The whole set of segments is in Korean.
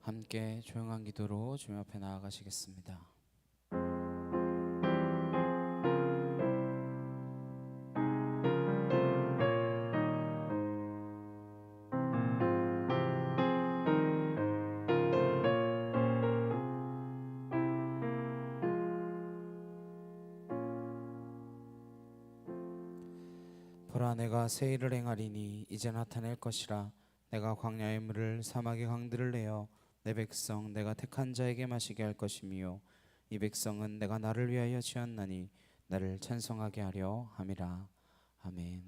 함께 조용한 기도로 주님 앞에 나아가시겠습니다. 보라, 내가 새 일을 행하리니 이제 나타낼 것이라. 내가 광야의 물을 사막의 강들을 내어 내 백성 내가 택한 자에게 마시게 할 것이며 이 백성은 내가 나를 위하여 지었나니 나를 찬송하게 하려 함이라. 아멘.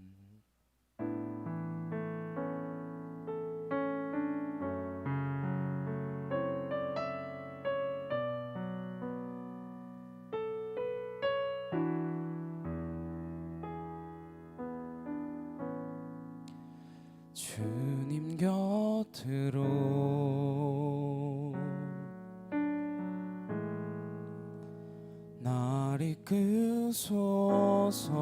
주님 곁으로 날 이끄소서.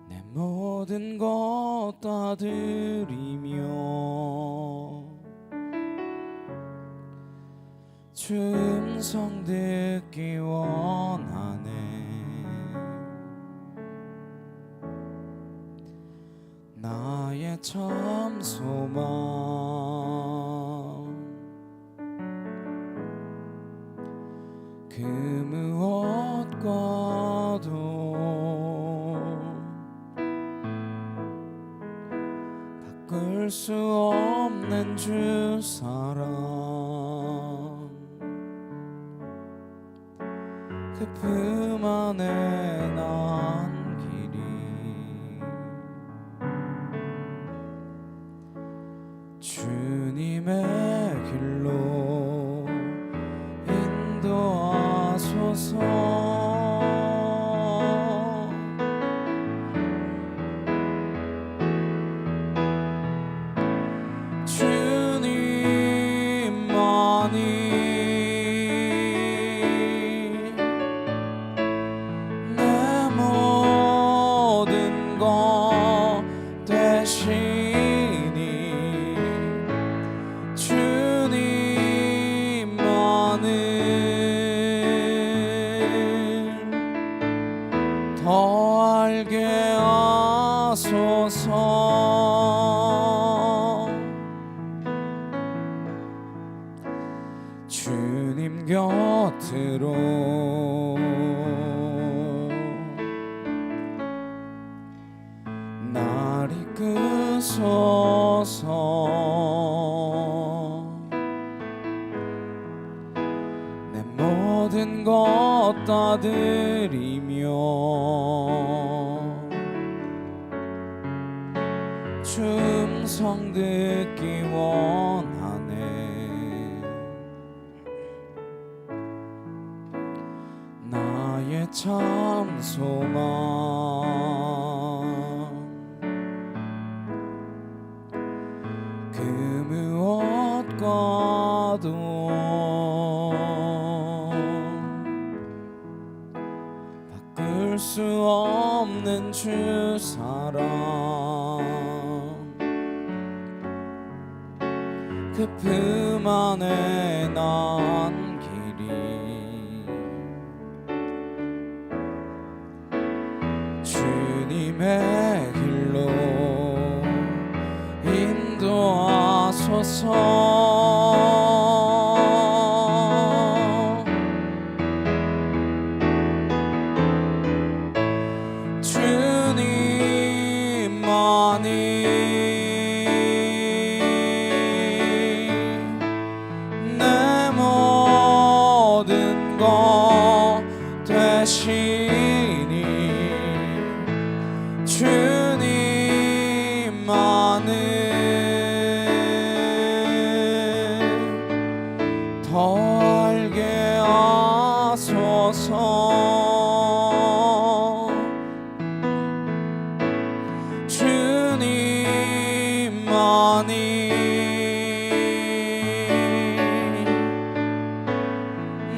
내 모든 것 다 드리며 주 음성 듣기 원하네. 나의 참 소망 그 무엇과도 바꿀 수 없는 주 사랑, 그 품 안에 난 주님의 길로 인도하소서. 주님만이 내 모든 것 되시니 더 알게 하소서. 주님 곁으로 날 이끄소서. 내 모든 것 다 드리며 주 음성 듣기 원하네. 나의 참 소망 그 무엇과도 바꿀 수 없는 주 사랑, 그 품 안에 난 길이 주님의 길로 인도하소서. 주님만이 내 모든 것 되시니 주님만을 더 알게 하소서. 주님만이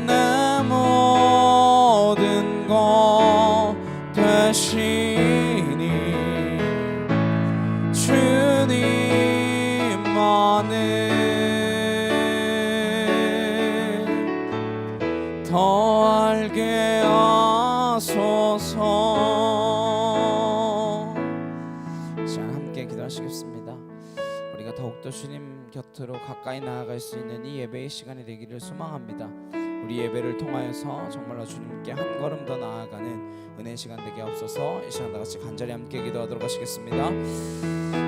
내 더 알게 하소서. 자, 함께 기도하시겠습니다. 우리가 더욱더 주님 곁으로 가까이 나아갈 수 있는 이 예배의 시간이 되기를 소망합니다. 우리 예배를 통하여서 정말로 주님께 한 걸음 더 나아가는 은혜의 시간 되게 없어서 이 시간 다같이 간절히 함께 기도하도록 하시겠습니다.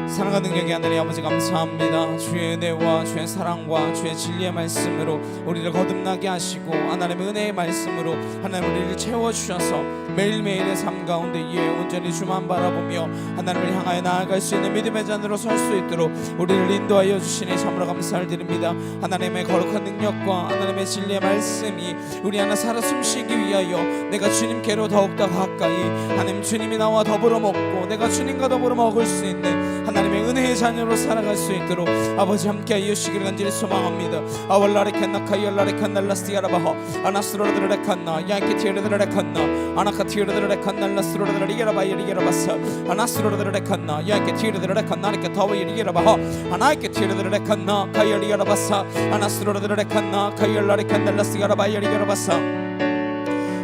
사랑과 능력의 하나님 아버지 감사합니다. 주의 은혜와 주의 사랑과 주의 진리의 말씀으로 우리를 거듭나게 하시고 하나님의 은혜의 말씀으로 하나님 우리를 채워주셔서 매일매일의 삶 가운데 예 온전히 주만 바라보며 하나님을 향하여 나아갈 수 있는 믿음의 잔으로 설 수 있도록 우리를 인도하여 주시니 참으로 감사를 드립니다. 하나님의 거룩한 능력과 하나님의 진리의 말씀이 우리 안에 살아 숨쉬기 위하여 내가 주님께로 더욱더 가까이 하나님 주님이 나와 더불어 먹고 내가 주님과 더불어 먹을 수 있는 하나님의 은혜의 자녀로 살아갈 수 있도록 아버지 함께하여 주시기를 간절히 소망합니다. 아월라레칸나 카이얼라레칸날라스티아라바호 아나스로르드레칸나 야이케티르드레칸나 아나카티르드레칸날라스로르드레리게라바이리게라바사 아나스로르드레칸나 야이케티르드레칸나 아나케타와이리게라바호 아나이케티르드레칸나 카이얼리게라바사 아나스로르드레칸나 카이얼라레칸날라스티아라바이리게라바사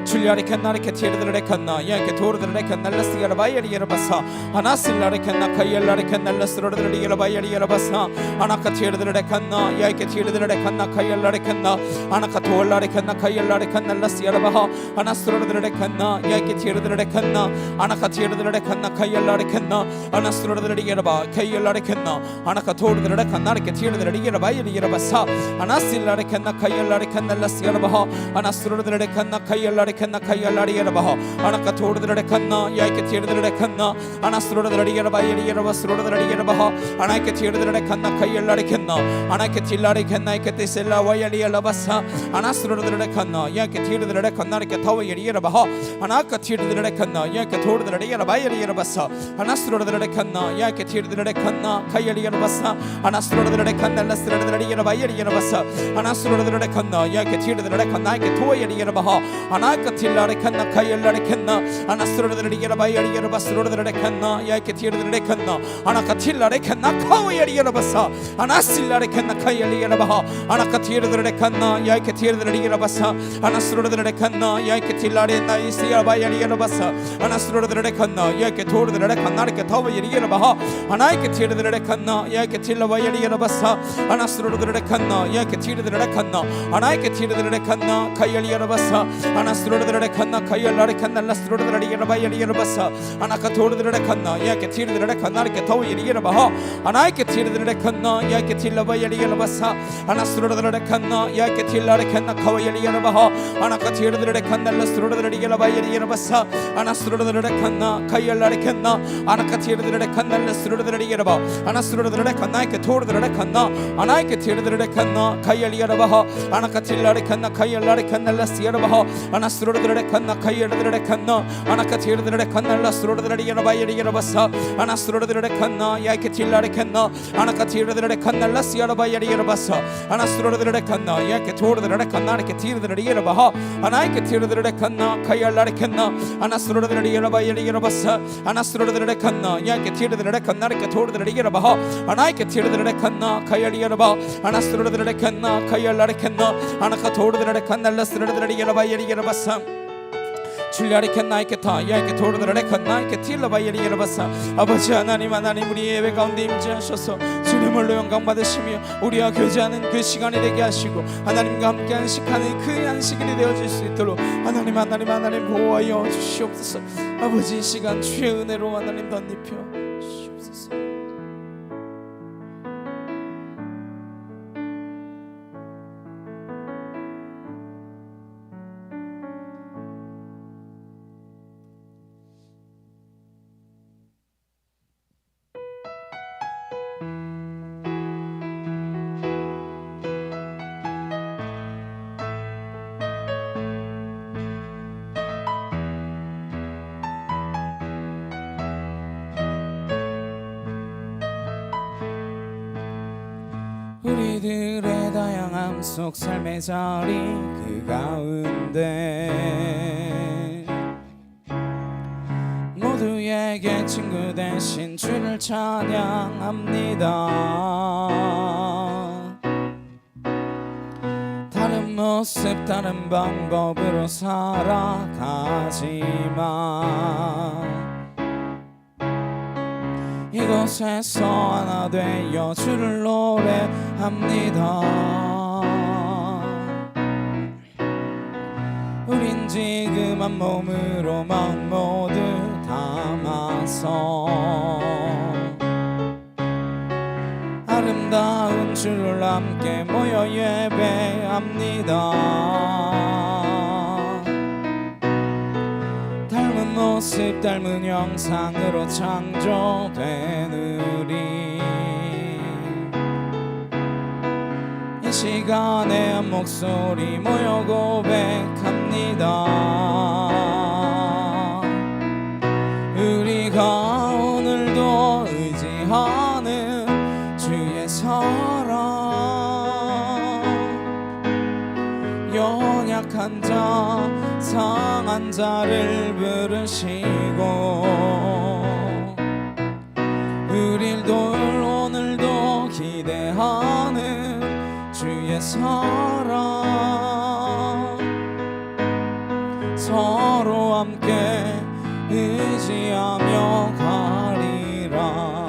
줄리아리칸나리케 티르드레칸나 야케 토르드레칸날라스티아라바이리게라바사 아나실라리칸나 카이얼라리칸날라스로르드레리게라바이리게라바사 아나카티르드레칸나 야케 티르드레칸나 카이얼라리칸나 아나카토얼라리칸나 카이얼라리칸날라스티아라바하 아나스로르드레칸나 야케 티르드레칸나 아나카티르드레칸나 카이얼라리칸나 아나스로르드레리게라바 카이얼라리칸나 아나카토르드레칸나리케 티르드레리게라바이리게라바사 아나실라리칸나 카이얼라리칸날라스티아라바하 아나스로르드레칸나 카이얼라리 카이얼라리게라바호 아나카토르드레칸나 야이케티르드레칸나 아나스로르드레리게라바이리게라바스로르드레리게라바호 아나이케티르드레칸나 카이얼라리칸나 아나이케틸라리칸나 이케티셀라와이리게라바사 아나스로르드레칸나 야이케티르드레칸나 이케타와이리게라바호 아나카티르드레칸나 야이케토르드레리게라바이리게라바사 아나스로르드레칸나 야이케티르드레칸나 카이얼리게라바사 아나스로르드레칸날라스로르드레리게라바이리게라바사 아나스로르드레칸나 야이케티르드레칸나 이케토와이리게라바호 아나카틸라레칸나 카이얼라레칸나 아나스로르드레리게라바이리게라바스로르드레칸나 야이케티르드레칸나 아나카틸라레칸나 카와이리게라바사 아나실라레칸나 카이얼리게라바하 아나카티르드레칸나 야이케티르드레리게라바사 아나스로르드레칸나 야이케틸라레나 이스야바이리게라바사 아나스로르드레칸나 야이케토르드레칸나 이케타와이리게라바하 아나이케티르드레칸나 야이케틸라바이리게라바사 아나스로르드레칸나 야이케티르드레칸나 아나이케티르드레칸나 카이얼리게라바사 아나스로르드레칸나 카이얼라레칸날라스로르드레리게라바이리게라바사 아나카토르드레칸나 야이케티르드레칸나 이케타와이리게라바하 아나이케티르드레칸나 야이케틸라바이리게라바사 아나스로르드레칸나 야이케틸라레칸나 카와이리게라바하 아나카티르드레칸날라스로르드레리게라바이리게라바사 아나스로르드레칸나 카이얼라레칸나 아나카티르드레칸날라스로르드레리게라바 아나스로르드레칸나 이케토르드레칸나 아나이케티르드레칸나 카이얼리게라바하 아나카틸라레칸나 카이얼라레칸날라스야라바하 아나스로르드레칸나 카이얼드레칸나 아나카티르드레칸날라스로르드레리게라바이리게라바사 아나스로르드레칸나 야이케틸라레칸나 아나카티르드레칸날라스야라바이리게라바사 아나스로르드레칸나 야이케토르드레칸나 이케티르드레리게라바하 아나이케티르드레칸나 카이얼라레칸나 아나스로르드레리게라바이리게라바사 아나스로르드레칸나 야이케티르드레칸나 이케토르드레리게라바하 아나이케티르드레칸나 카이얼리게라바 아나스로르드레칸나 카이얼라레칸나 아나카토르드레칸날라스로르드레리게라바이리게라바사 줄리아리칸나 이케타 야이케토르드레칸나 이케틸라바이리게라바사 아버지 하나님 우리 예배 가운데 임재하셔서 주님을로 영광 받으시며 우리와 교제하는 그 시간이 되게 하시고 하나님과 함께 안식하는 그 안식일이 되어질 수 있도록 하나님 보호하여 주시옵소서. 아버지 이 시간 주의 은혜로 하나님 덧입혀 주시옵소서. 우리들의 다양함 속 삶의 자리 그 가운데 모두에게 친구 대신 주를 찬양합니다. 다른 모습 다른 방법으로 살아가지만 이곳에서 하나 되어 주를 노래합니다. 우린 지금 한 몸으로 마음 모두 담아서 아름다운 주를 함께 모여 예배합니다. 닮은 모습 닮은 형상으로 창조된 우리 이 시간에 한 목소리 모여 고백합니다. 우리가 오늘도 의지하는 주의 사랑 연약한 자 상한 자를 부르시고 우리도 오늘도 기대하는 주의 사랑 서로 함께 의지하며 가리라.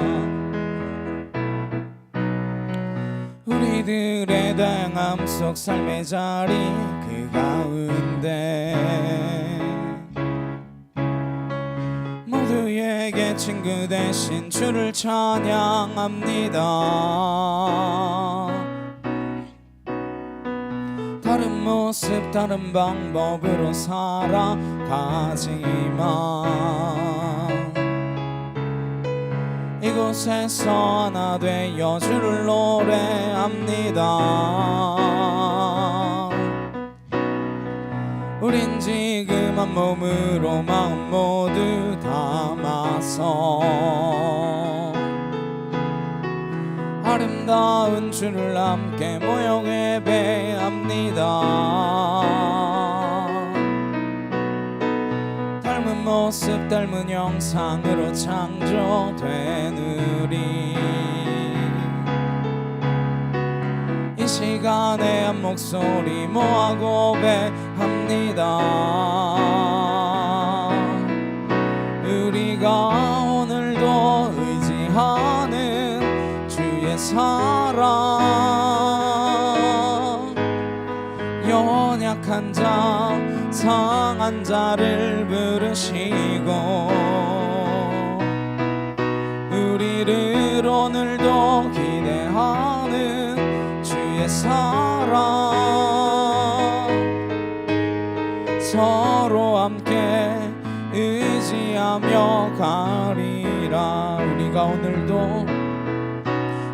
우리들의 다양함 속 삶의 자리 그 가운데 모두에게 친구 되신 주를 찬양합니다. 다른 모습 다른 방법으로 살아가지만 이곳에서 하나 되어 주를 노래합니다. 우린 지금 한 몸으로 마음 모두 담아서 아름다운 주를 함께 모여 예배합니다. 닮은 모습 닮은 형상으로 창조된 우리 이 시간에 한 목소리 모아 고백합니다. 우리가 오늘도 의지하는 주의 사랑 연약한 자 상한 자를 부르시고 우리를 오늘도 기대하는 주의 사랑 서로 함께 의지하며 가리라.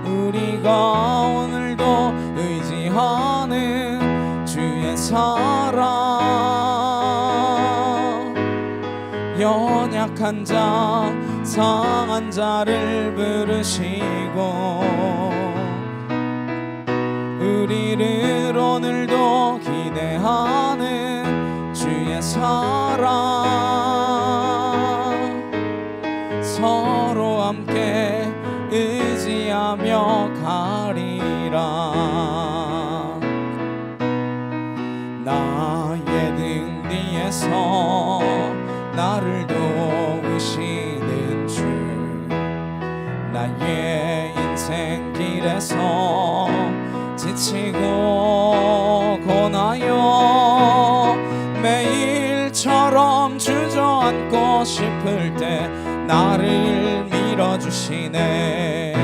우리가 오늘도 의지하는 주의 사랑 연약한 자 상한 자를 부르시고 우리를 오늘도 기대하는 주의 사랑 서로 함께 의지하며 가리라. 나의 등 뒤에서 나를 도우시는 주 나의 인생 길에서 지치고 고나여 매일처럼 주저앉고 싶을 때 나를 밀어주시네.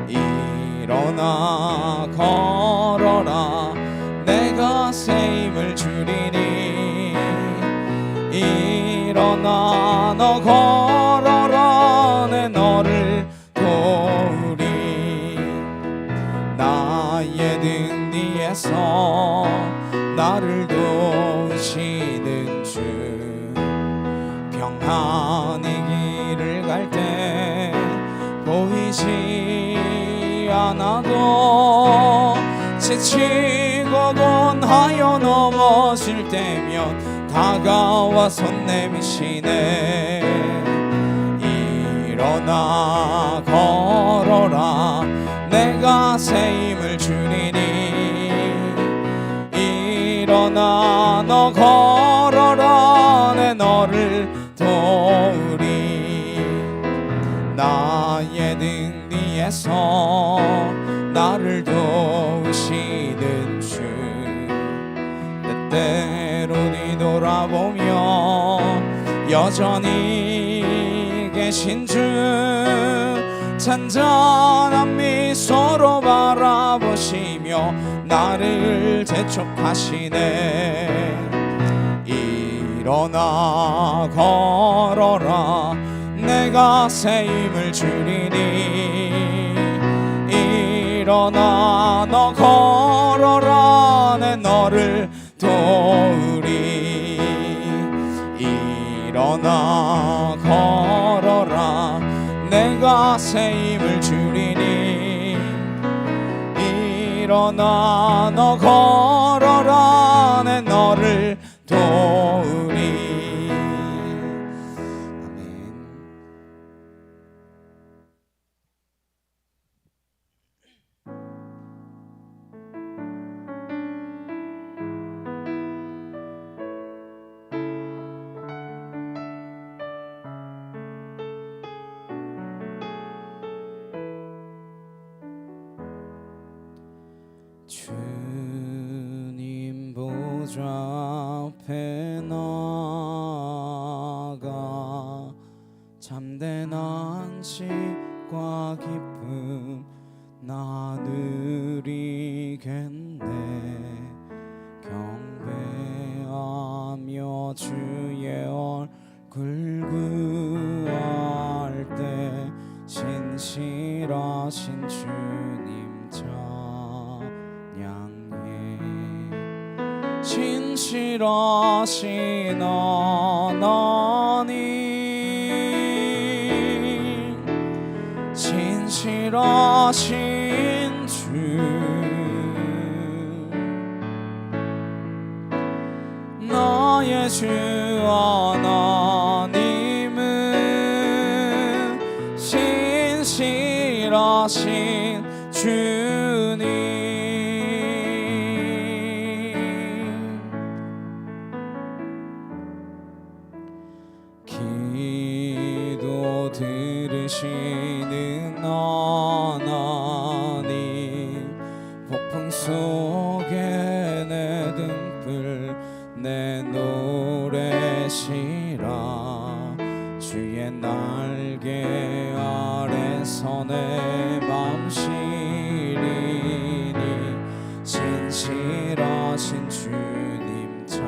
일어나 걸어라 내가 새 힘을 주리니 일어나 너 걸어라 내 너를 도우리. 나의 등 뒤에서 나를 도우시는 주 평안히 길을 갈 때 보이지 않아도 지치고 곤하여 넘어질 때면 다가와 손 내미시네. 일어나 걸어라 내가 새 힘을 주리니 일어나 너 걸어라 내 너를 도우리 나의 등 뒤에서 나를 도우시는 주 때때로 뒤돌아보며 여전히 계신 주 잔잔한 미소로 바라보시며 나를 재촉하시네 일어나 걸어라 내가 새 힘을 주리니 일어나 너 걸어라 내 너를 도우리 일어나 걸어라 내가 새 힘을 주리니 일어나 너 걸어라 내 너를 도우리 아멘. 주님 보좌 앞에 나가 참된 안식과 기쁨 나누리겠네 경배하며 주의 얼굴 구할 때 신실하신 주님 신실하신 하나님 신실하신 주 나의 주 하나님은 신실하신 주님 기도 들으시는 하나님 폭풍 속에 내 등불 내 노래시라 주의 날개 아래서 내 맘 시리니 신실하신 주님 찬양해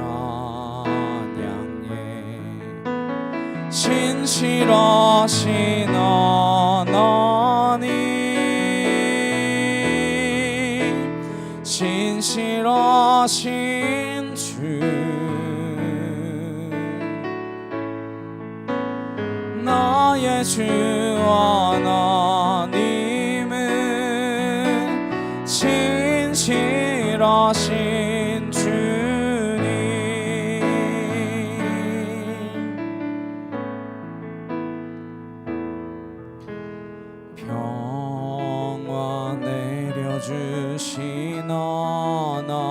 신실하신 하나님 신실하신 주 나의 주 하나님은 신실하신 주님 평화 내려주신 하나님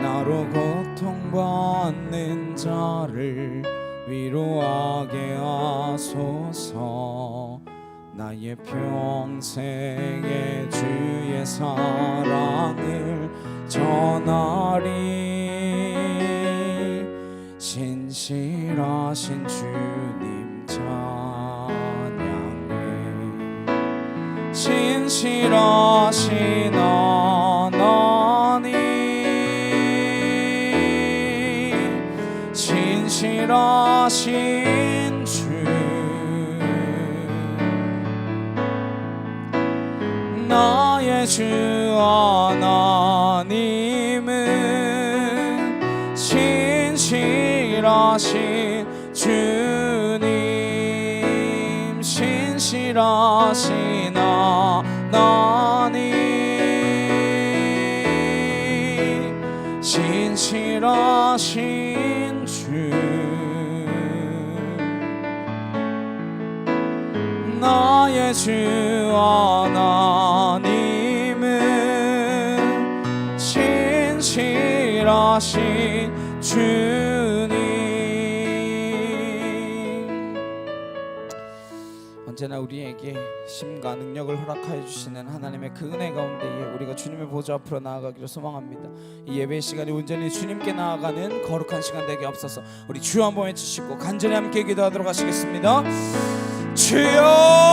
나로 고통받는 자를 위로하게 하소서 나의 평생의 주의 사랑을 전하리 신실하신 주님 찬양해 신실하신 하나님 신실하신 주 나의 주 하나님은 신실하신 주님 신실하신 하나님 신실하신 주 나의 주 하나님은 신실하신 일하신 주님, 언제나 우리에게 힘과 능력을 허락하여 주시는 하나님의 그 은혜 가운데에 우리가 주님의 보좌 앞으로 나아가기를 소망합니다. 이 예배 시간이 온전히 주님께 나아가는 거룩한 시간 되게 앞서서 우리 주여 한번 외치시고 간절히 함께 기도하도록 하시겠습니다. 주여,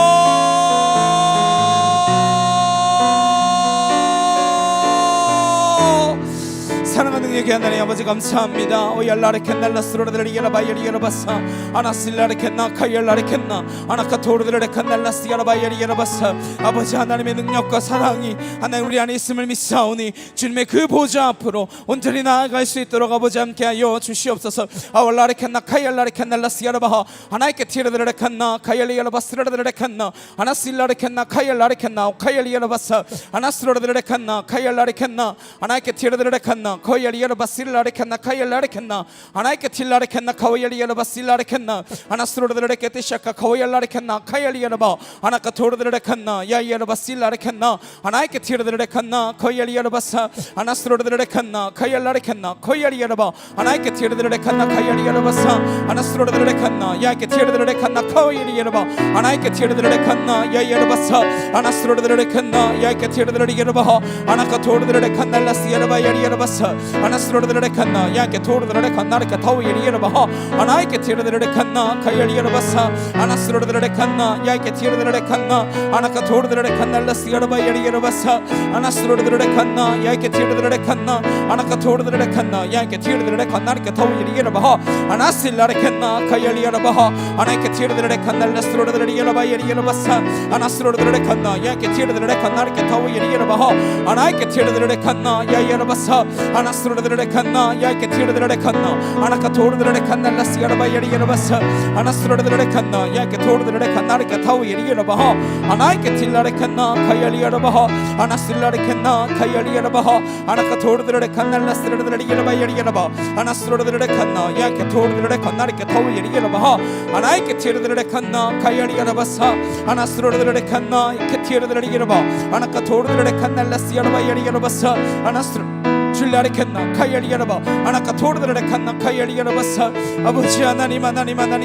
사랑하는 능력의 하나님 아버지 감사합니다. 오얄라레 켄날라 스로라들이 야라바이리 야라바사 아나실라레 켄나 카이알라레 켄나 아나카토르들레 켄날라스 야라바이리 야라바사. 아버지 하나님의 능력과 사랑이 하나님 우리 안에 있음을 믿사오니 주님의 그 보좌 앞으로 온전히 나아갈 수 있도록 아버지 함께하여 주시옵소서. 아월라레 켄나 카이알라레 켄날라스 야라바하 하나이케 티르들레 켄나 카이알리 야라바스라들레 켄나 아나실라레 켄나 카이알라레 켄나 카이알리 야라바사 아나스로라들레 켄나 카이알라레 켄나 아나이케 티르들레 켄나 코이알리 야라바실라레 켄나 카이알라레 켄나 아나이케 틸라레 켄나 카오이알리 야라바실라레 켄나 아나스로르르레 케티샤카 카오이알라레 켄나 카이알리 야라바 아나카 토르르레 켄나 야이야라바실라레 켄나 아나이케 티르르레 켄나 코이알리 야라바사 아나스로르르레 켄나 카이알라레 켄나 코이알리 야라바 아나이케 티르르레 켄나 카이알리 야라바사 아나스로르르레 켄나 야이케 티르르레 켄나 카오이알리 야라바 아나이케 티르르레 켄나 야이야라바사 아나스로르르레 켄나 야이케 티르르레 야라바 아나카 토르르레 켄나 라스 야라바 야리야라바사 아나스로르르레 칸나 야케 토르르레 칸나르카 타오이리 야라바하 아나이케 티르르레 칸나 카이알리 야라바사 아나스로르르레 칸나 야케 티르르레 칸나 아나카 토르르레 칸날라스 야라바 야리 야라바사 아나스로르르레 칸나 야케 티르르레 칸나 아나카 토르르레 칸나 야케 티르르레 칸나르카 타오이리 야라바하 아나실라레 칸나 카이알리 야라바하 아나이케 티르르레 칸날라스로르르레 야라바 야리 야라바사 아나스로르르레 칸나 야케 티르르레 칸나르카 타오이리 야라바하 아나이케 티르르레 칸나 야야라바사 아나스로르르레 칸나 야이케 티르르레 칸나 아나카 토르르레 칸날라스 야라바 야리 야라바사 아나스로르르레 칸나 야이케 토르르레 칸나르카 타오이리 야라바하 아나이케 틸라레 칸나 카이알리 야라바하 아나실라레 칸나 카이알리 야라바하 아나카 토르르레 칸날라스르르레 야라바 야리 야라바 아나스로르르레 칸나 야이케 토르르레 칸나르카 타오이리 야라바하 아나이케 티르르레 칸나 카이알리 야라바사 아나스로르르레 칸나 야이케 티르르레 야라바 아나카 토르르레 칸날라스 야라바 야리 야라바사 아나스로 줄라레 켄나 카이알리 야라바 아나카 토르르레 칸나 카이알리 야라바사. 아버지 하나님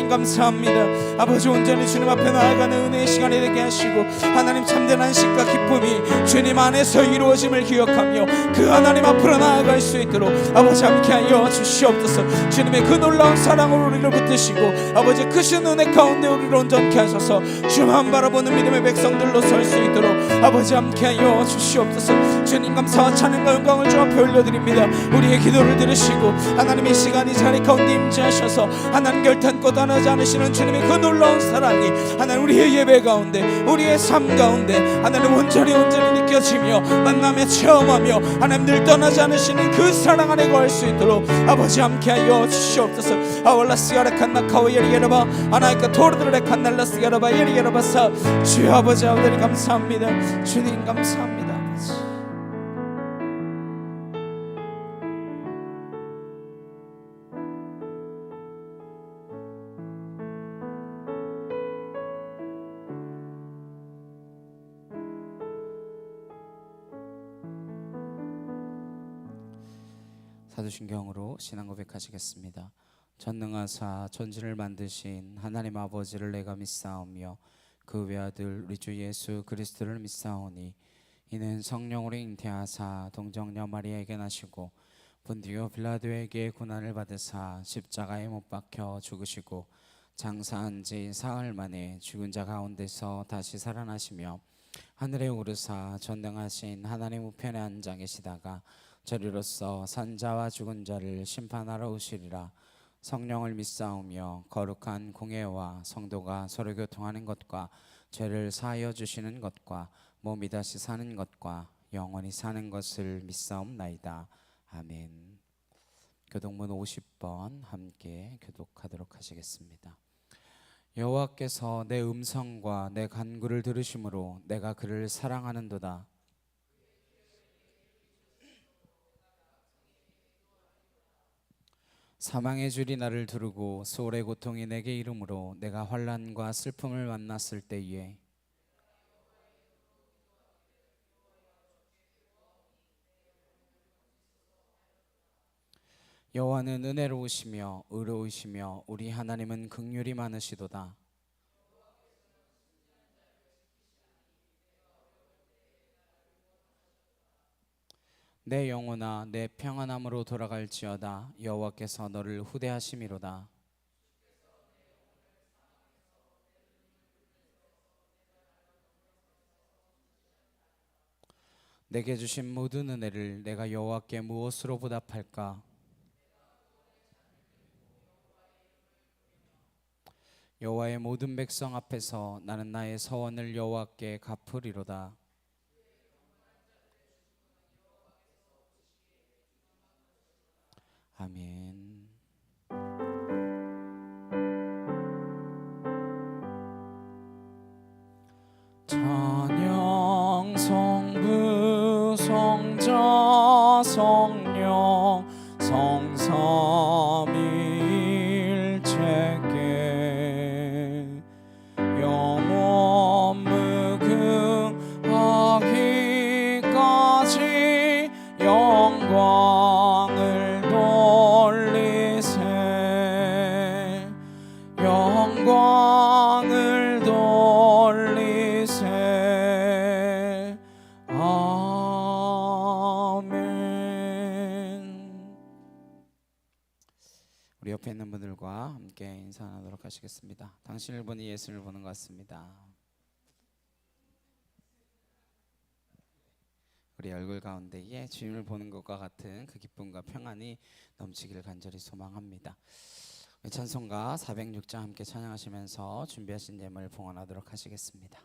감사합니다. 아버지 온전히 주님 앞에 나아가는 은혜의 시간이 되게 하시고 하나님 참된 안식과 기쁨이 주님 안에서 이루어짐을 기억하며 그 하나님 앞으로 나아갈 수 있도록 아버지 함께하여 주시옵소서. 주님의 그 놀라운 사랑으로 우리를 붙드시고 아버지 크신 은혜 가운데 우리를 온전케 하셔서 주만 바라보는 믿음의 백성들로 설 수 있도록 아버지 함께하여 주시옵소서. 주님 감사와 찬양과 영광을 주 앞에 올려드립니다. 우리의 기도를 들으시고 하나님의 시간이 자리 가운데 임재하셔서 하나님 결탄코 떠나지 않으시는 주님의 그 놀라운 사랑이 하나님 우리의 예배 가운데 우리의 삶 가운데 하나님 온전히 느껴지며 만남에 체험하며 하나님 늘 떠나지 않으시는 그 사랑 안에 거할 수 있도록 아버지 함께하여 주시옵소서. 아월라스야라 칸나 카오예리 예라바 아나이카 토르드레 칸날라스 야라바 예리 예라바사. 주여 아버지 아버지 감사합니다. 주님 감사합니다. 아버지 사도신경으로 신앙 고백하시겠습니다. 전능하사 천지를 만드신 하나님 아버지를 내가 믿사오며 그 외아들 우리 주 예수 그리스도를 믿사오니 이는 성령으로 잉태하사 동정녀 마리아에게 나시고 본디오 빌라도에게 고난을 받으사 십자가에 못 박혀 죽으시고 장사한 지 사흘 만에 죽은 자 가운데서 다시 살아나시며 하늘에 오르사 전능하신 하나님 우편에 앉아 계시다가 저리로서 산자와 죽은 자를 심판하러 오시리라. 성령을 믿사오며 거룩한 공예와 성도가 서로 교통하는 것과 죄를 사하여 주시는 것과 몸이 다시 사는 것과 영원히 사는 것을 믿사옵나이다. 아멘. 교독문 50번 함께 교독하도록 하시겠습니다. 여호와께서 내 음성과 내 간구를 들으심으로 내가 그를 사랑하는도다. 사망의 줄이 나를 두르고 소울의 고통이 내게 이름으로 내가 환난과 슬픔을 만났을 때에 여호와는 은혜로우시며 의로우시며 우리 하나님은 긍휼이 많으시도다. 내 영혼아 내 평안함으로 돌아갈지어다. 여호와께서 너를 후대하심이로다. 내게 주신 모든 은혜를 내가 여호와께 무엇으로 보답할까? 여호와의 모든 백성 앞에서 나는 나의 서원을 여호와께 갚으리로다. 아멘. 찬양 성부 성자 성령 성삼일체께 영원 무궁하기까지 영광을 돌리세 영광을 돌리세 아멘. 우리 옆에 있는 분들과 함께 인사 나누도록 하시겠습니다. 당신을 보니 예수를 보는 것 같습니다. 우리 얼굴 가운데에 주님을 보는 것과 같은 그 기쁨과 평안이 넘치기를 간절히 소망합니다. 찬송가 406장 함께 찬양하시면서 준비하신 예물 봉헌하도록 하시겠습니다.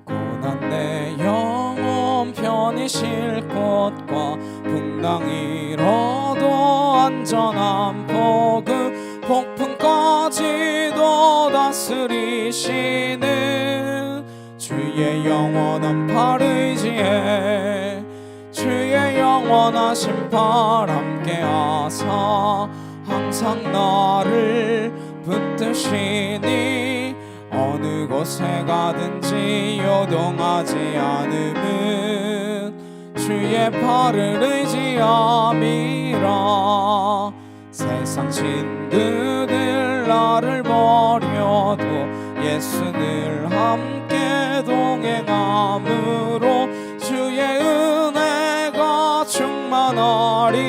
고난 내 영혼 편히 쉴 곳과 풍랑 잃어도 안전한 복음 폭풍까지도 다스리시는 주의 영원한 팔 의지해 주의 영원하신 팔 함께하사 항상 나를 붙드시니 어느 곳에 가든지 요동하지 않음은 주의 팔을 의지함이라. 세상 친구들 나를 버려도 예수 늘 함께 동행함으로 주의 은혜가 충만하리니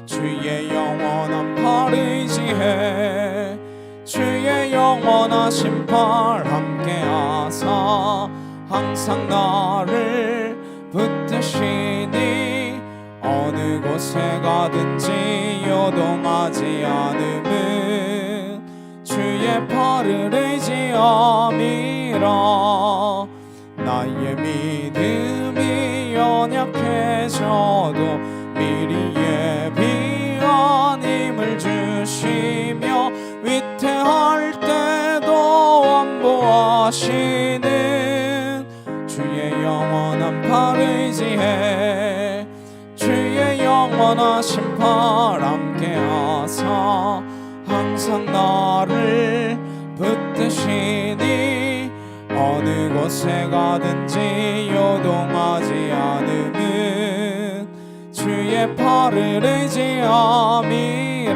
주의 영원한 팔 의지해 주의 영원하신 팔 함께하사 항상 나를 붙드시니 어느 곳에 가든지 요동하지 않음은 주의 팔을 의지함이라. 나의 믿음이 연약해져도 미리 예비한 힘을 주시며 위태할 때도 안보하시는 주의 영원한 팔 의지해 주의 영원하신 팔 함께하사 항상 나를 붙드시니 어느 곳에 가든지 요동하지 않음은 주의 팔을 의지함이라.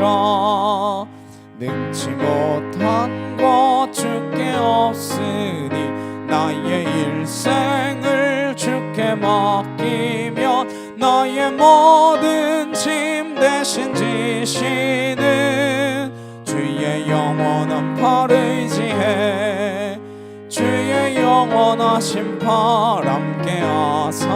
능치 못한 것 주께 없으니 나의 일생을 주께 맡기면 나의 모든 짐 대신 지시는 주의 영원한 팔 의지해 주의 영원하신 팔 함께하사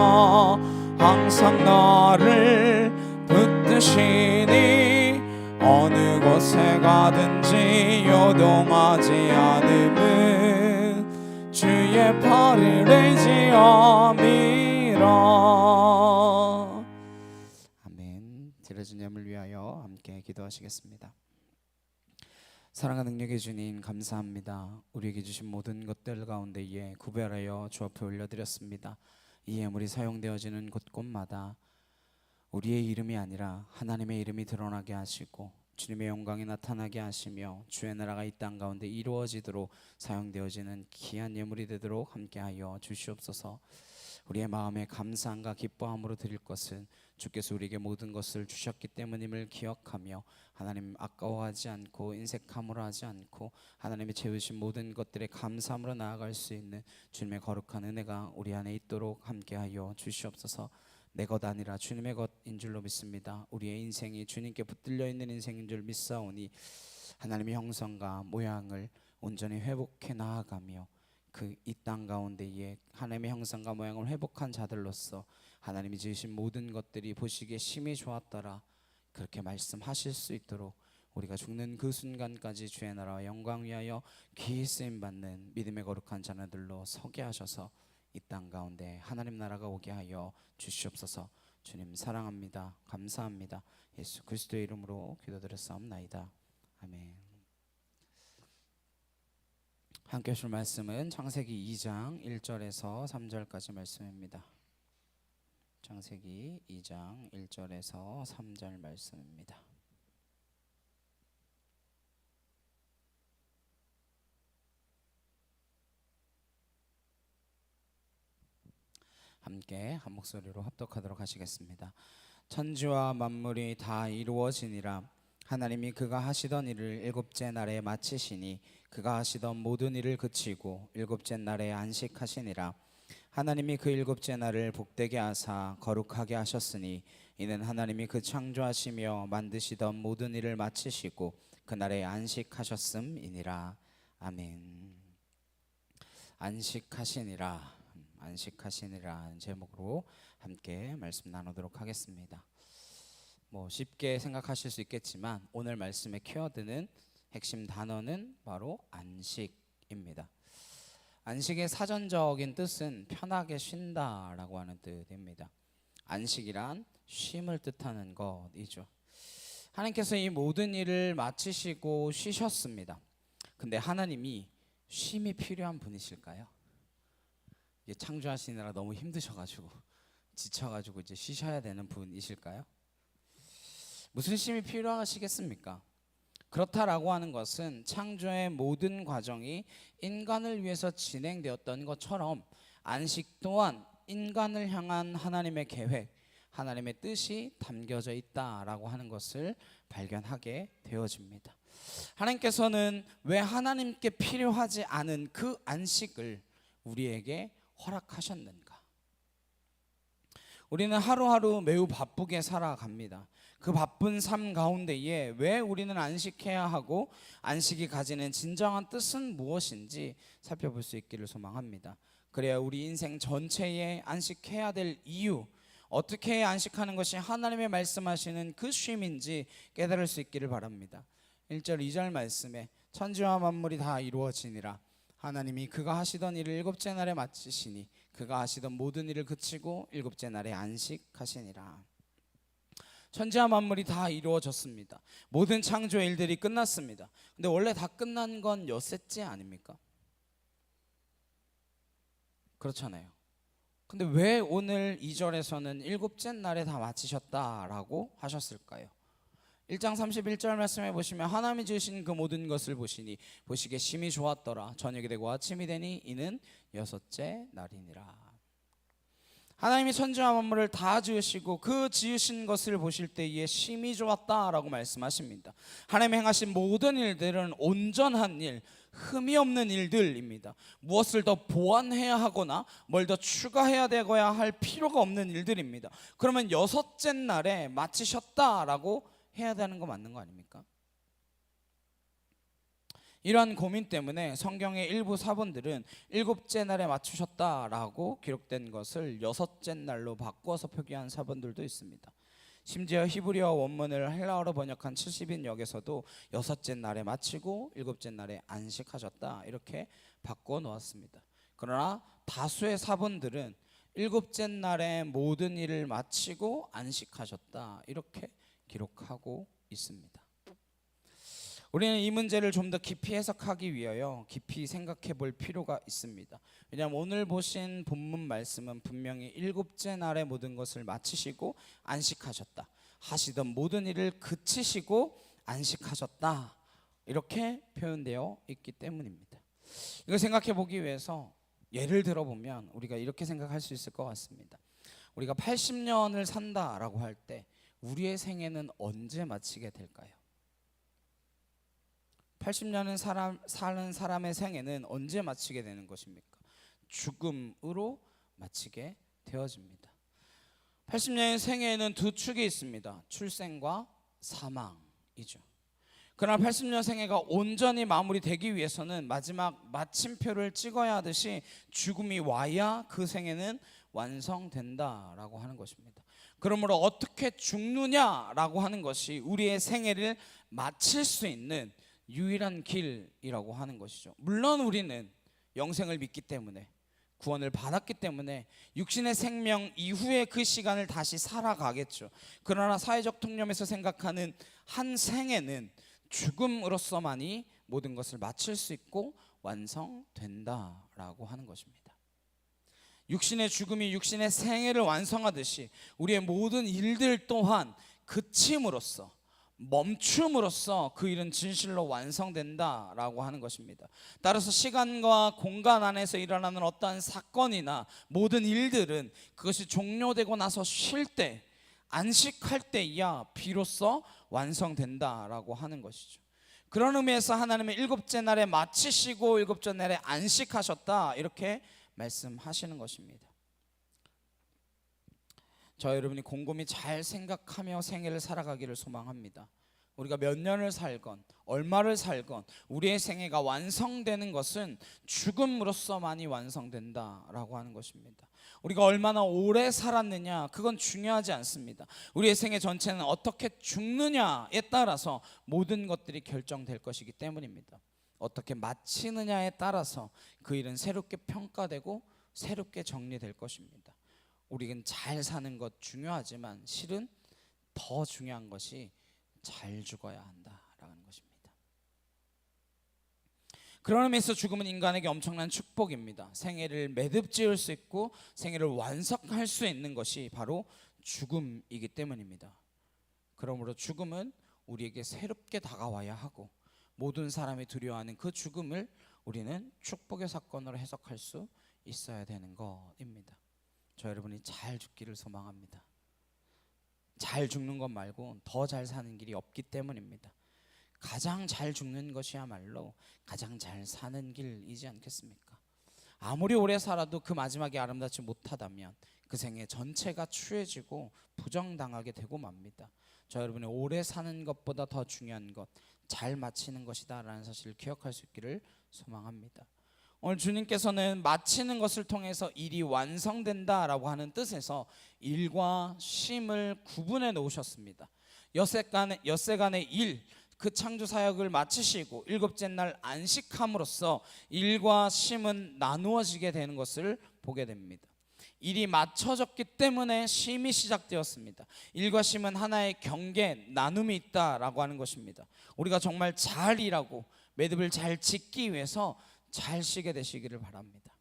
항상 나를 붙드시니 어느 곳에 가든지 요동하지 않음은 주의 팔을 의지함이라. 아멘. 드려진 예물 위하여 함께 기도하시겠습니다. 사랑과 능력의 주님 감사합니다. 우리에게 주신 모든 것들 가운데에 구별하여 주 앞에 올려드렸습니다. 이 예물이 사용되어지는 곳곳마다 우리의 이름이 아니라 하나님의 이름이 드러나게 하시고 주님의 영광이 나타나게 하시며 주의 나라가 이 땅 가운데 이루어지도록 사용되어지는 귀한 예물이 되도록 함께하여 주시옵소서. 우리의 마음에 감사함과 기뻐함으로 드릴 것은 주께서 우리에게 모든 것을 주셨기 때문임을 기억하며 하나님 아까워하지 않고 인색함으로 하지 않고 하나님이 채우신 모든 것들에 감사함으로 나아갈 수 있는 주님의 거룩한 은혜가 우리 안에 있도록 함께하여 주시옵소서. 내 것 아니라 주님의 것인 줄로 믿습니다. 우리의 인생이 주님께 붙들려 있는 인생인 줄 믿사오니 하나님의 형상과 모양을 온전히 회복해 나아가며 그 이 땅 가운데에 하나님의 형상과 모양을 회복한 자들로서 하나님이 지으신 모든 것들이 보시기에 심히 좋았더라 그렇게 말씀하실 수 있도록 우리가 죽는 그 순간까지 주의 나라와 영광 위하여 귀히 쓰임받는 믿음의 거룩한 자녀들로 서게 하셔서 이 땅 가운데 하나님 나라가 오게 하여 주시옵소서. 주님 사랑합니다. 감사합니다. 예수 그리스도의 이름으로 기도드렸사옵나이다. 아멘. 함께 하실 말씀은 창세기 2장 1절에서 3절까지 말씀입니다. 창세기 2장 1절에서 3절 말씀입니다. 함께 한 목소리로 합독하도록 하시겠습니다. 천지와 만물이 다 이루어지니라. 하나님이 그가 하시던 일을 일곱째 날에 마치시니 그가 하시던 모든 일을 그치고 일곱째 날에 안식하시니라. 하나님이 그 일곱째 날을 복되게 하사 거룩하게 하셨으니 이는 하나님이 그 창조하시며 만드시던 모든 일을 마치시고 그날에 안식하셨음이니라. 아멘. 안식하시니라. 안식하시니라 제목으로 함께 말씀 나누도록 하겠습니다. 쉽게 생각하실 수 있겠지만 오늘 말씀의 키워드는 핵심 단어는 바로 안식입니다. 안식의 사전적인 뜻은 편하게 쉰다라고 하는 뜻입니다. 안식이란 쉼을 뜻하는 것이죠. 하나님께서 이 모든 일을 마치시고 쉬셨습니다. 근데 하나님이 쉼이 필요한 분이실까요? 창조하시느라 너무 힘드셔가지고 지쳐가지고 이제 쉬셔야 되는 분이실까요? 무슨 쉼이 필요하시겠습니까? 그렇다라고 하는 것은 창조의 모든 과정이 인간을 위해서 진행되었던 것처럼 안식 또한 인간을 향한 하나님의 계획, 하나님의 뜻이 담겨져 있다라고 하는 것을 발견하게 되어집니다. 하나님께서는 왜 하나님께 필요하지 않은 그 안식을 우리에게 허락하셨는가? 우리는 하루하루 매우 바쁘게 살아갑니다. 그 바쁜 삶 가운데에 왜 우리는 안식해야 하고 안식이 가지는 진정한 뜻은 무엇인지 살펴볼 수 있기를 소망합니다. 그래야 우리 인생 전체에 안식해야 될 이유, 어떻게 해야 안식하는 것이 하나님의 말씀하시는 그 쉼인지 깨달을 수 있기를 바랍니다. 1절 2절 말씀에 천지와 만물이 다 이루어지니라. 하나님이 그가 하시던 일을 일곱째 날에 마치시니 그가 하시던 모든 일을 그치고 일곱째 날에 안식하시니라. 천지와 만물이 다 이루어졌습니다. 모든 창조의 일들이 끝났습니다. 근데 원래 다 끝난 건 엿새째 아닙니까? 그렇잖아요. 근데 왜 오늘 2절에서는 일곱째 날에 다 마치셨다라고 하셨을까요? 1장 31절 말씀해 보시면 하나님이 지으신 그 모든 것을 보시니 보시기에 심히 좋았더라. 저녁이 되고 아침이 되니 이는 여섯째 날이니라. 하나님이 천지와 만물을 다 지으시고 그 지으신 것을 보실 때에 심히 좋았다라고 말씀하십니다. 하나님이 행하신 모든 일들은 온전한 일, 흠이 없는 일들입니다. 무엇을 더 보완해야 하거나 뭘 더 추가해야 되고야 할 필요가 없는 일들입니다. 그러면 여섯째 날에 마치셨다라고 해야 되는 거 맞는 거 아닙니까? 이러한 고민 때문에 성경의 일부 사본들은 일곱째 날에 맞추셨다라고 기록된 것을 여섯째 날로 바꿔서 표기한 사본들도 있습니다. 심지어 히브리어 원문을 헬라어로 번역한 70인 역에서도 여섯째 날에 마치고 일곱째 날에 안식하셨다 이렇게 바꿔 놓았습니다. 그러나 다수의 사본들은 일곱째 날에 모든 일을 마치고 안식하셨다 이렇게 기록하고 있습니다. 우리는 이 문제를 좀 더 깊이 해석하기 위하여 깊이 생각해 볼 필요가 있습니다. 왜냐하면 오늘 보신 본문 말씀은 분명히 일곱째 날에 모든 것을 마치시고 안식하셨다, 하시던 모든 일을 그치시고 안식하셨다 이렇게 표현되어 있기 때문입니다. 이걸 생각해 보기 위해서 예를 들어보면 우리가 이렇게 생각할 수 있을 것 같습니다. 우리가 80년을 산다라고 할 때 우리의 생애는 언제 마치게 될까요? 80년을 사는 사람의 생애는 언제 마치게 되는 것입니까? 죽음으로 마치게 되어집니다. 80년의 생애에는 두 축이 있습니다. 출생과 사망이죠. 그러나 80년 생애가 온전히 마무리되기 위해서는 마지막 마침표를 찍어야 하듯이 죽음이 와야 그 생애는 완성된다라고 하는 것입니다. 그러므로 어떻게 죽느냐라고 하는 것이 우리의 생애를 마칠 수 있는 유일한 길이라고 하는 것이죠. 물론 우리는 영생을 믿기 때문에, 구원을 받았기 때문에 육신의 생명 이후의 그 시간을 다시 살아가겠죠. 그러나 사회적 통념에서 생각하는 한 생애는 죽음으로서만이 모든 것을 마칠 수 있고 완성된다라고 하는 것입니다. 육신의 죽음이 육신의 생애를 완성하듯이 우리의 모든 일들 또한 그침으로써, 멈춤으로써 그 일은 진실로 완성된다라고 하는 것입니다. 따라서 시간과 공간 안에서 일어나는 어떠한 사건이나 모든 일들은 그것이 종료되고 나서 쉴 때, 안식할 때야 비로소 완성된다라고 하는 것이죠. 그런 의미에서 하나님은 일곱째 날에 마치시고 일곱째 날에 안식하셨다 이렇게 말씀하시는 것입니다. 저 여러분이 곰곰이 잘 생각하며 생애를 살아가기를 소망합니다. 우리가 몇 년을 살건 얼마를 살건 우리의 생애가 완성되는 것은 죽음으로서만이 완성된다라고 하는 것입니다. 우리가 얼마나 오래 살았느냐 그건 중요하지 않습니다. 우리의 생애 전체는 어떻게 죽느냐에 따라서 모든 것들이 결정될 것이기 때문입니다. 어떻게 마치느냐에 따라서 그 일은 새롭게 평가되고 새롭게 정리될 것입니다. 우리는 잘 사는 것 중요하지만 실은 더 중요한 것이 잘 죽어야 한다라는 것입니다. 그런 의미에서 죽음은 인간에게 엄청난 축복입니다. 생애를 매듭지을 수 있고 생애를 완성할 수 있는 것이 바로 죽음이기 때문입니다. 그러므로 죽음은 우리에게 새롭게 다가와야 하고 모든 사람이 두려워하는 그 죽음을 우리는 축복의 사건으로 해석할 수 있어야 되는 것입니다. 저 여러분이 잘 죽기를 소망합니다. 잘 죽는 것 말고 더 잘 사는 길이 없기 때문입니다. 가장 잘 죽는 것이야말로 가장 잘 사는 길이지 않겠습니까? 아무리 오래 살아도 그 마지막이 아름답지 못하다면 그 생애 전체가 추해지고 부정당하게 되고 맙니다. 저 여러분이 오래 사는 것보다 더 중요한 것, 잘 마치는 것이다 라는 사실을 기억할 수 있기를 소망합니다. 오늘 주님께서는 마치는 것을 통해서 일이 완성된다라고 하는 뜻에서 일과 쉼을 구분해 놓으셨습니다. 엿새간의 일, 그 창조 사역을 마치시고 일곱째 날 안식함으로써 일과 쉼은 나누어지게 되는 것을 보게 됩니다. 일이 맞춰졌기 때문에 쉼이 시작되었습니다. 일과 쉼은 하나의 경계, 나눔이 있다라고 하는 것입니다. 우리가 정말 잘 일하고 매듭을 잘 짓기 위해서 잘 쉬게 되시기를 바랍니다.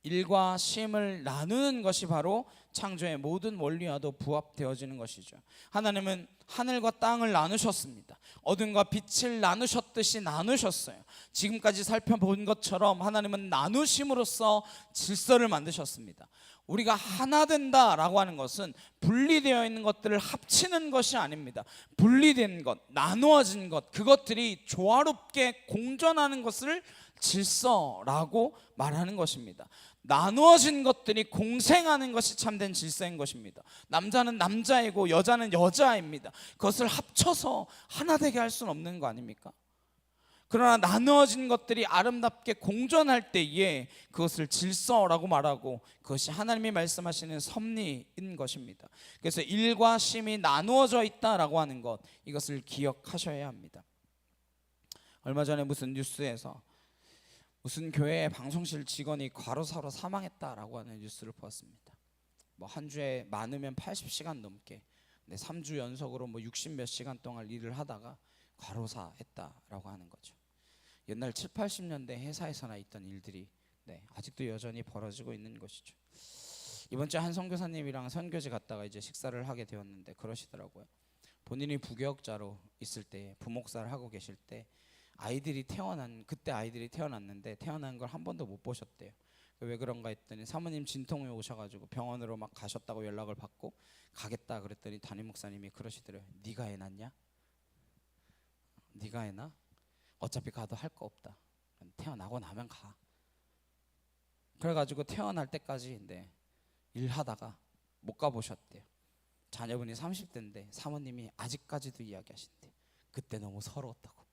일과 쉼을 나누는 것이 바로 창조의 모든 원리와도 부합되어지는 것이죠. 하나님은 하늘과 땅을 나누셨습니다. 어둠과 빛을 나누셨듯이 나누셨어요. 지금까지 살펴본 것처럼 하나님은 나누심으로써 질서를 만드셨습니다. 우리가 하나 된다라고 하는 것은 분리되어 있는 것들을 합치는 것이 아닙니다. 분리된 것, 나누어진 것, 그것들이 조화롭게 공존하는 것을 질서라고 말하는 것입니다. 나누어진 것들이 공생하는 것이 참된 질서인 것입니다. 남자는 남자이고 여자는 여자입니다. 그것을 합쳐서 하나 되게 할 수는 없는 거 아닙니까? 그러나 나누어진 것들이 아름답게 공존할 때에 그것을 질서라고 말하고 그것이 하나님이 말씀하시는 섭리인 것입니다. 그래서 일과 쉼이 나누어져 있다라고 하는 것, 이것을 기억하셔야 합니다. 얼마 전에 무슨 뉴스에서 무슨 교회의 방송실 직원이 과로사로 사망했다라고 하는 뉴스를 보았습니다. 뭐 한 주에 많으면 80시간 넘게 3주 연속으로 60몇 시간 동안 일을 하다가 과로사했다라고 하는 거죠. 옛날 7, 80년대 회사에서나 있던 일들이 아직도 여전히 벌어지고 있는 것이죠. 이번 주에 한 선교사님이랑 선교지 갔다가 이제 식사를 하게 되었는데 그러시더라고요. 본인이 부교역자로 있을 때, 부목사를 하고 계실 때 그때 아이들이 태어났는데 태어난 걸 한 번도 못 보셨대요. 왜 그런가 했더니 사모님 진통이 오셔가지고 병원으로 막 가셨다고 연락을 받고 가겠다 그랬더니 담임 목사님이 그러시더래요. 네가 애 낳냐? 네가 애 낳아? 어차피 가도 할 거 없다. 태어나고 나면 가. 그래가지고 태어날 때까지 일하다가 못 가보셨대요. 자녀분이 30대인데 사모님이 아직까지도 이야기하신대. 그때 너무 서러웠다고.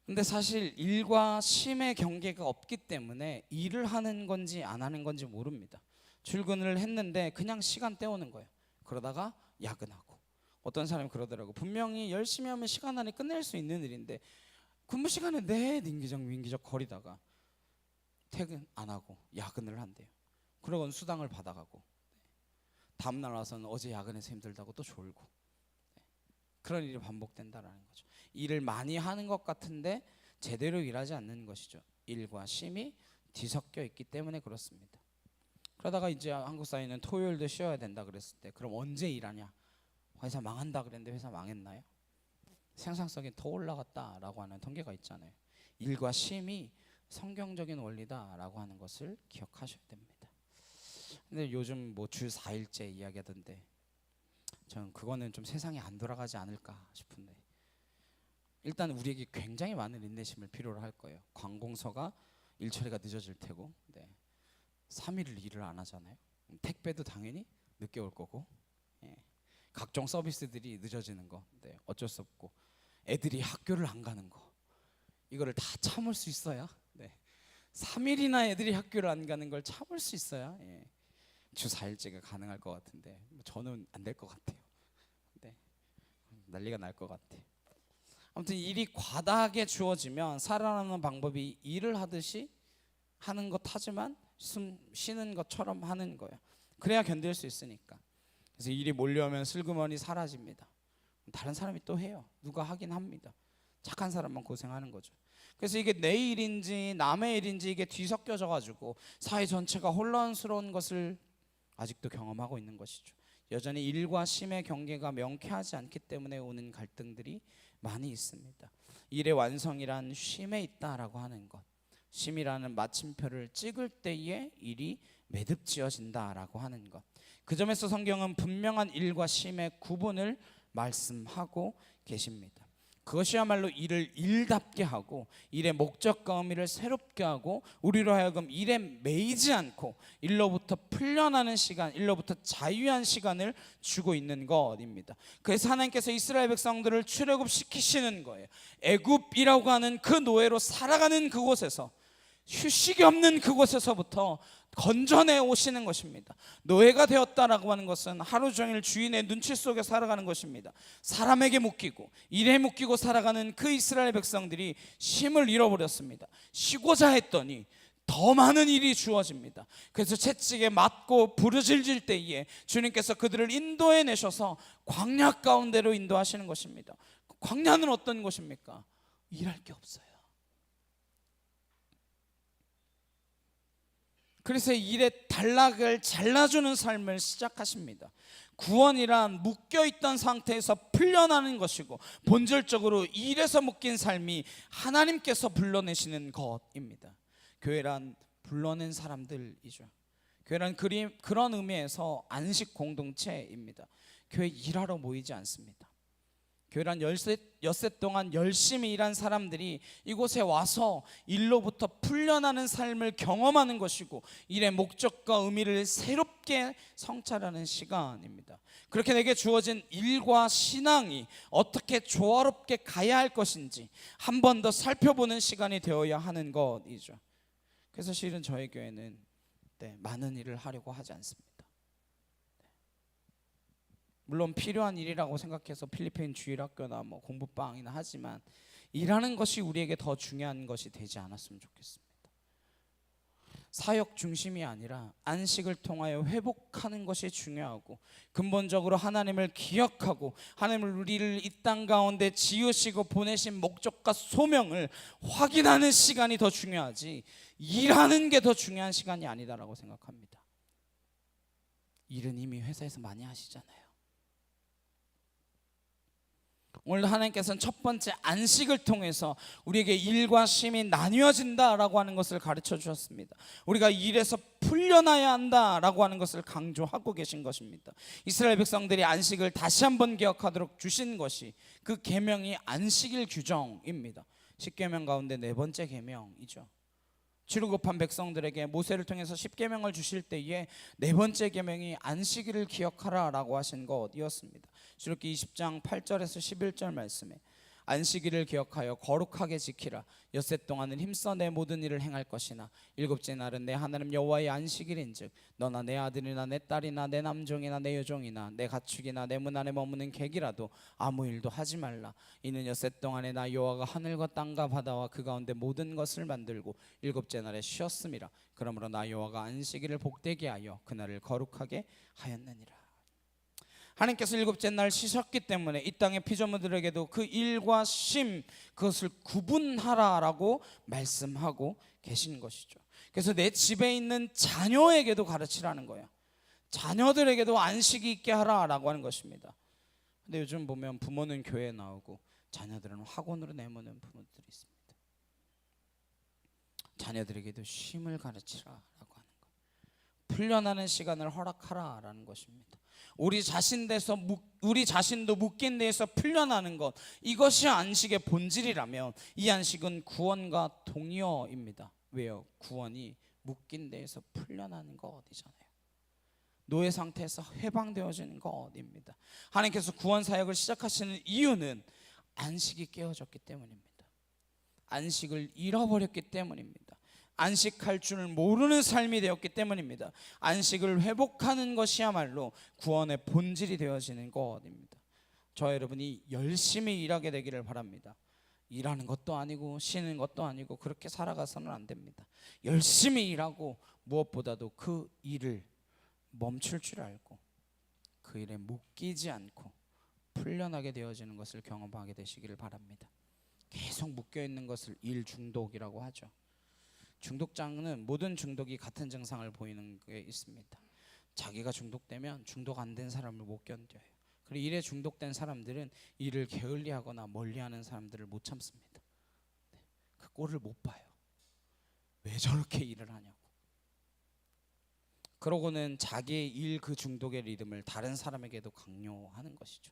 근데 사실 일과 쉼의 경계가 없기 때문에 일을 하는 건지 안 하는 건지 모릅니다. 출근을 했는데 그냥 시간 때우는 거예요. 그러다가 야근하고. 어떤 사람이 그러더라고. 분명히 열심히 하면 시간 안에 끝낼 수 있는 일인데 근무 시간에 민기적 민기적 거리다가 퇴근 안 하고 야근을 한대요. 그러고는 수당을 받아가고 다음날 와서는 어제 야근해서 힘들다고 또 졸고 그런 일이 반복된다라는 거죠. 일을 많이 하는 것 같은데 제대로 일하지 않는 것이죠. 일과 쉼이 뒤섞여 있기 때문에 그렇습니다. 그러다가 이제 한국 사회는 토요일도 쉬어야 된다 그랬을 때 그럼 언제 일하냐? 회사 망한다 그랬는데 회사 망했나요? 생산성이 더 올라갔다라고 하는 통계가 있잖아요. 일과 쉼이 성경적인 원리다라고 하는 것을 기억하셔야 됩니다. 근데 요즘 뭐 주 4일째 이야기하던데 저는 그거는 좀 세상이 안 돌아가지 않을까 싶은데 일단 우리에게 굉장히 많은 인내심을 필요로 할 거예요. 관공서가 일 처리가 늦어질 테고 3일을 일을 안 하잖아요. 택배도 당연히 늦게 올 거고 각종 서비스들이 늦어지는 거 어쩔 수 없고 애들이 학교를 안 가는 거 이거를 다 참을 수 있어야 3일이나 애들이 학교를 안 가는 걸 참을 수 있어야 주 4일째가 가능할 것 같은데 저는 안 될 것 같아요. 난리가 날 것 같아요. 아무튼 일이 과다하게 주어지면 살아남는 방법이 일을 하듯이 하는 것 하지만 숨 쉬는 것처럼 하는 거예요. 그래야 견딜 수 있으니까. 그래서 일이 몰려오면 슬그머니 사라집니다. 다른 사람이 또 해요. 누가 하긴 합니다. 착한 사람만 고생하는 거죠. 그래서 이게 내 일인지 남의 일인지 이게 뒤섞여져 가지고 사회 전체가 혼란스러운 것을 아직도 경험하고 있는 것이죠. 여전히 일과 쉼의 경계가 명쾌하지 않기 때문에 오는 갈등들이 많이 있습니다. 일의 완성이란 쉼에 있다라고 하는 것, 쉼이라는 마침표를 찍을 때에 일이 매듭지어진다라고 하는 것, 그 점에서 성경은 분명한 일과 쉼의 구분을 말씀하고 계십니다. 그것이야말로 일을 일답게 하고 일의 목적과 의미를 새롭게 하고 우리로 하여금 일에 매이지 않고 일로부터 풀려나는 시간, 일로부터 자유한 시간을 주고 있는 것입니다. 그래서 하나님께서 이스라엘 백성들을 출애굽시키시는 거예요. 애굽이라고 하는 그 노예로 살아가는 그곳에서 휴식이 없는 그곳에서부터 건져내 오시는 것입니다. 노예가 되었다라고 하는 것은 하루 종일 주인의 눈치 속에 살아가는 것입니다. 사람에게 묶이고 일에 묶이고 살아가는 그 이스라엘 백성들이 쉼을 잃어버렸습니다. 쉬고자 했더니 더 많은 일이 주어집니다. 그래서 채찍에 맞고 부르짖을 때에 주님께서 그들을 인도해 내셔서 광야 가운데로 인도하시는 것입니다. 광야는 어떤 곳입니까? 일할 게 없어요. 그래서 일의 단락을 잘라주는 삶을 시작하십니다. 구원이란 묶여있던 상태에서 풀려나는 것이고 본질적으로 일에서 묶인 삶이 하나님께서 불러내시는 것입니다. 교회란 불러낸 사람들이죠. 교회란 그런 의미에서 안식 공동체입니다. 교회 일하러 모이지 않습니다. 교회란 엿새 동안 열심히 일한 사람들이 이곳에 와서 일로부터 풀려나는 삶을 경험하는 것이고 일의 목적과 의미를 새롭게 성찰하는 시간입니다. 그렇게 내게 주어진 일과 신앙이 어떻게 조화롭게 가야 할 것인지 한 번 더 살펴보는 시간이 되어야 하는 것이죠. 그래서 실은 저희 교회는 많은 일을 하려고 하지 않습니다. 물론 필요한 일이라고 생각해서 필리핀 주일학교나 공부방이나 하지만 일하는 것이 우리에게 더 중요한 것이 되지 않았으면 좋겠습니다. 사역 중심이 아니라 안식을 통하여 회복하는 것이 중요하고 근본적으로 하나님을 기억하고 하나님을 우리를 이 땅 가운데 지으시고 보내신 목적과 소명을 확인하는 시간이 더 중요하지 일하는 게 더 중요한 시간이 아니다라고 생각합니다. 일은 이미 회사에서 많이 하시잖아요. 오늘 하나님께서는 첫 번째 안식을 통해서 우리에게 일과 쉼이 나뉘어진다라고 하는 것을 가르쳐 주셨습니다. 우리가 일에서 풀려나야 한다라고 하는 것을 강조하고 계신 것입니다. 이스라엘 백성들이 안식을 다시 한번 기억하도록 주신 것이 그 계명이 안식일 규정입니다. 십계명 가운데 네 번째 계명이죠. 출애굽한 백성들에게 모세를 통해서 십계명을 주실 때에 네 번째 계명이 안식일을 기억하라라고 하신 것이었습니다. 출애굽기 20장 8절에서 11절 말씀에 안식일을 기억하여 거룩하게 지키라. 엿새 동안은 힘써 내 모든 일을 행할 것이나 일곱째 날은 내 하나님 여호와의 안식일인즉 너나 내 아들이나 내 딸이나 내 남종이나 내 여종이나 내 가축이나 내 문 안에 머무는 객이라도 아무 일도 하지 말라. 이는 엿새 동안에 나 여호와가 하늘과 땅과 바다와 그 가운데 모든 것을 만들고 일곱째 날에 쉬었음이라. 그러므로 나 여호와가 안식일을 복되게 하여 그날을 거룩하게 하였느니라. 하나님께서 일곱째 날 쉬셨기 때문에 이 땅의 피조물들에게도 그 일과 쉼 그것을 구분하라라고 말씀하고 계신 것이죠. 그래서 내 집에 있는 자녀에게도 가르치라는 거예요. 자녀들에게도 안식이 있게 하라라고 하는 것입니다. 근데 요즘 보면 부모는 교회에 나오고 자녀들은 학원으로 내모는 부모들이 있습니다. 자녀들에게도 쉼을 가르치라라고 하는 거예요. 풀려나는 시간을 허락하라라는 것입니다. 우리 자신도 묶인 데에서 풀려나는 것, 이것이 안식의 본질이라면 이 안식은 구원과 동의어입니다. 왜요? 구원이 묶인 데에서 풀려나는 것이잖아요. 노예 상태에서 해방되어지는 것입니다. 하나님께서 구원 사역을 시작하시는 이유는 안식이 깨어졌기 때문입니다. 안식을 잃어버렸기 때문입니다. 안식할 줄 모르는 삶이 되었기 때문입니다. 안식을 회복하는 것이야말로 구원의 본질이 되어지는 것입니다. 저 여러분이 열심히 일하게 되기를 바랍니다. 일하는 것도 아니고 쉬는 것도 아니고 그렇게 살아가서는 안 됩니다. 열심히 일하고 무엇보다도 그 일을 멈출 줄 알고 그 일에 묶이지 않고 풀려나게 되어지는 것을 경험하게 되시기를 바랍니다. 계속 묶여있는 것을 일 중독이라고 하죠. 중독자는 모든 중독이 같은 증상을 보이는 게 있습니다. 자기가 중독되면 중독 안 된 사람을 못 견뎌요. 그리고 일에 중독된 사람들은 일을 게을리하거나 멀리하는 사람들을 못 참습니다. 그 꼴을 못 봐요. 왜 저렇게 일을 하냐고. 그러고는 자기의 일 그 중독의 리듬을 다른 사람에게도 강요하는 것이죠.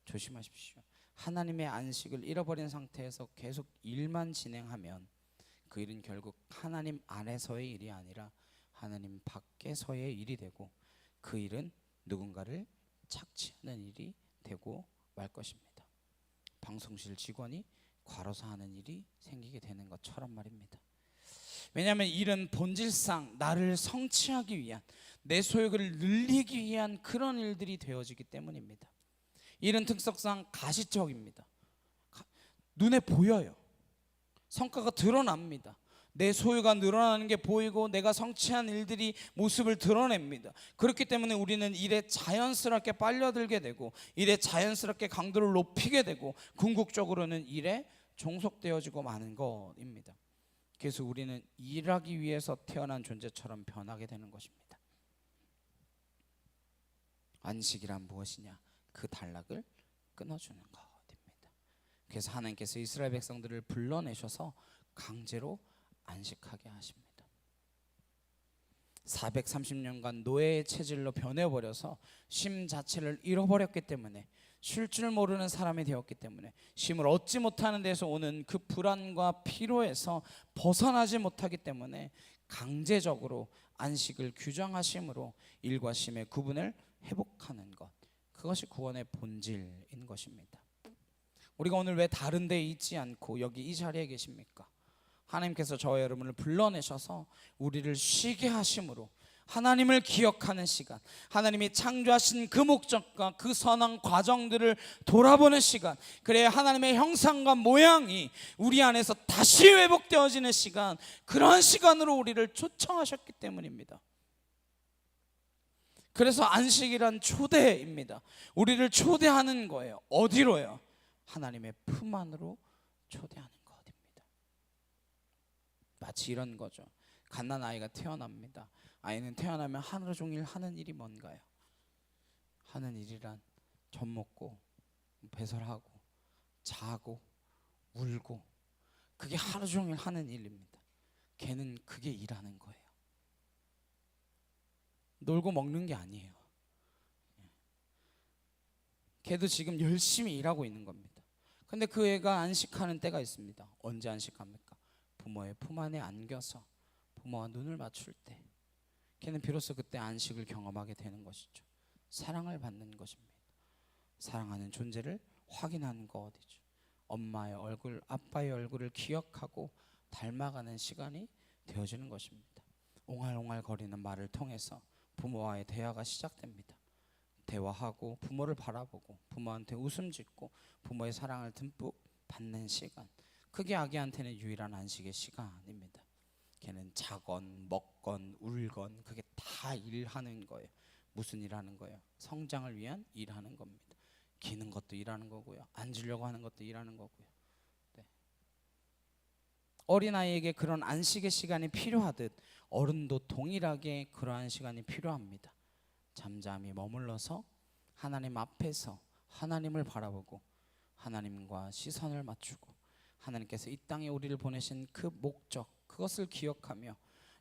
조심하십시오. 하나님의 안식을 잃어버린 상태에서 계속 일만 진행하면 그 일은 결국 하나님 안에서의 일이 아니라 하나님 밖에서의 일이 되고 그 일은 누군가를 착취하는 일이 되고 말 것입니다. 방송실 직원이 과로사 하는 일이 생기게 되는 것처럼 말입니다. 왜냐하면 일은 본질상 나를 성취하기 위한, 내 소욕을 늘리기 위한 그런 일들이 되어지기 때문입니다. 일은 특성상 가시적입니다. 눈에 보여요. 성과가 드러납니다. 내 소유가 늘어나는 게 보이고 내가 성취한 일들이 모습을 드러냅니다. 그렇기 때문에 우리는 일에 자연스럽게 빨려들게 되고 일에 자연스럽게 강도를 높이게 되고 궁극적으로는 일에 종속되어지고 마는 것입니다. 그래서 우리는 일하기 위해서 태어난 존재처럼 변하게 되는 것입니다. 안식이란 무엇이냐? 그 단락을 끊어주는 것입니다. 그래서 하나님께서 이스라엘 백성들을 불러내셔서 강제로 안식하게 하십니다. 430년간 노예의 체질로 변해버려서 쉼 자체를 잃어버렸기 때문에, 쉴 줄 모르는 사람이 되었기 때문에, 쉼을 얻지 못하는 데서 오는 그 불안과 피로에서 벗어나지 못하기 때문에 강제적으로 안식을 규정하심으로 일과 쉼의 구분을 회복하는 것, 그것이 구원의 본질인 것입니다. 우리가 오늘 왜 다른 데에 있지 않고 여기 이 자리에 계십니까? 하나님께서 저와 여러분을 불러내셔서 우리를 쉬게 하심으로 하나님을 기억하는 시간, 하나님이 창조하신 그 목적과 그 선한 과정들을 돌아보는 시간, 그래야 하나님의 형상과 모양이 우리 안에서 다시 회복되어지는 시간, 그런 시간으로 우리를 초청하셨기 때문입니다. 그래서 안식이란 초대입니다. 우리를 초대하는 거예요. 어디로요? 하나님의 품 안으로 초대하는 것입니다. 마치 이런 거죠. 갓난 아이가 태어납니다. 아이는 태어나면 하루 종일 하는 일이 뭔가요? 하는 일이란 젖 먹고 배설하고 자고 울고, 그게 하루 종일 하는 일입니다. 걔는 그게 일하는 거예요. 놀고 먹는 게 아니에요. 걔도 지금 열심히 일하고 있는 겁니다. 근데 그 애가 안식하는 때가 있습니다. 언제 안식합니까? 부모의 품 안에 안겨서 부모와 눈을 맞출 때, 걔는 비로소 그때 안식을 경험하게 되는 것이죠. 사랑을 받는 것입니다. 사랑하는 존재를 확인하는 것이죠. 엄마의 얼굴, 아빠의 얼굴을 기억하고 닮아가는 시간이 되어지는 것입니다. 옹알옹알 거리는 말을 통해서 부모와의 대화가 시작됩니다. 대화하고 부모를 바라보고 부모한테 웃음 짓고 부모의 사랑을 듬뿍 받는 시간, 그게 아기한테는 유일한 안식의 시간입니다. 걔는 자건 먹건 울건 그게 다 일하는 거예요. 무슨 일하는 거예요? 성장을 위한 일하는 겁니다. 기는 것도 일하는 거고요, 앉으려고 하는 것도 일하는 거고요. 네. 어린아이에게 그런 안식의 시간이 필요하듯 어른도 동일하게 그러한 시간이 필요합니다. 잠잠히 머물러서 하나님 앞에서 하나님을 바라보고 하나님과 시선을 맞추고 하나님께서 이 땅에 우리를 보내신 그 목적, 그것을 기억하며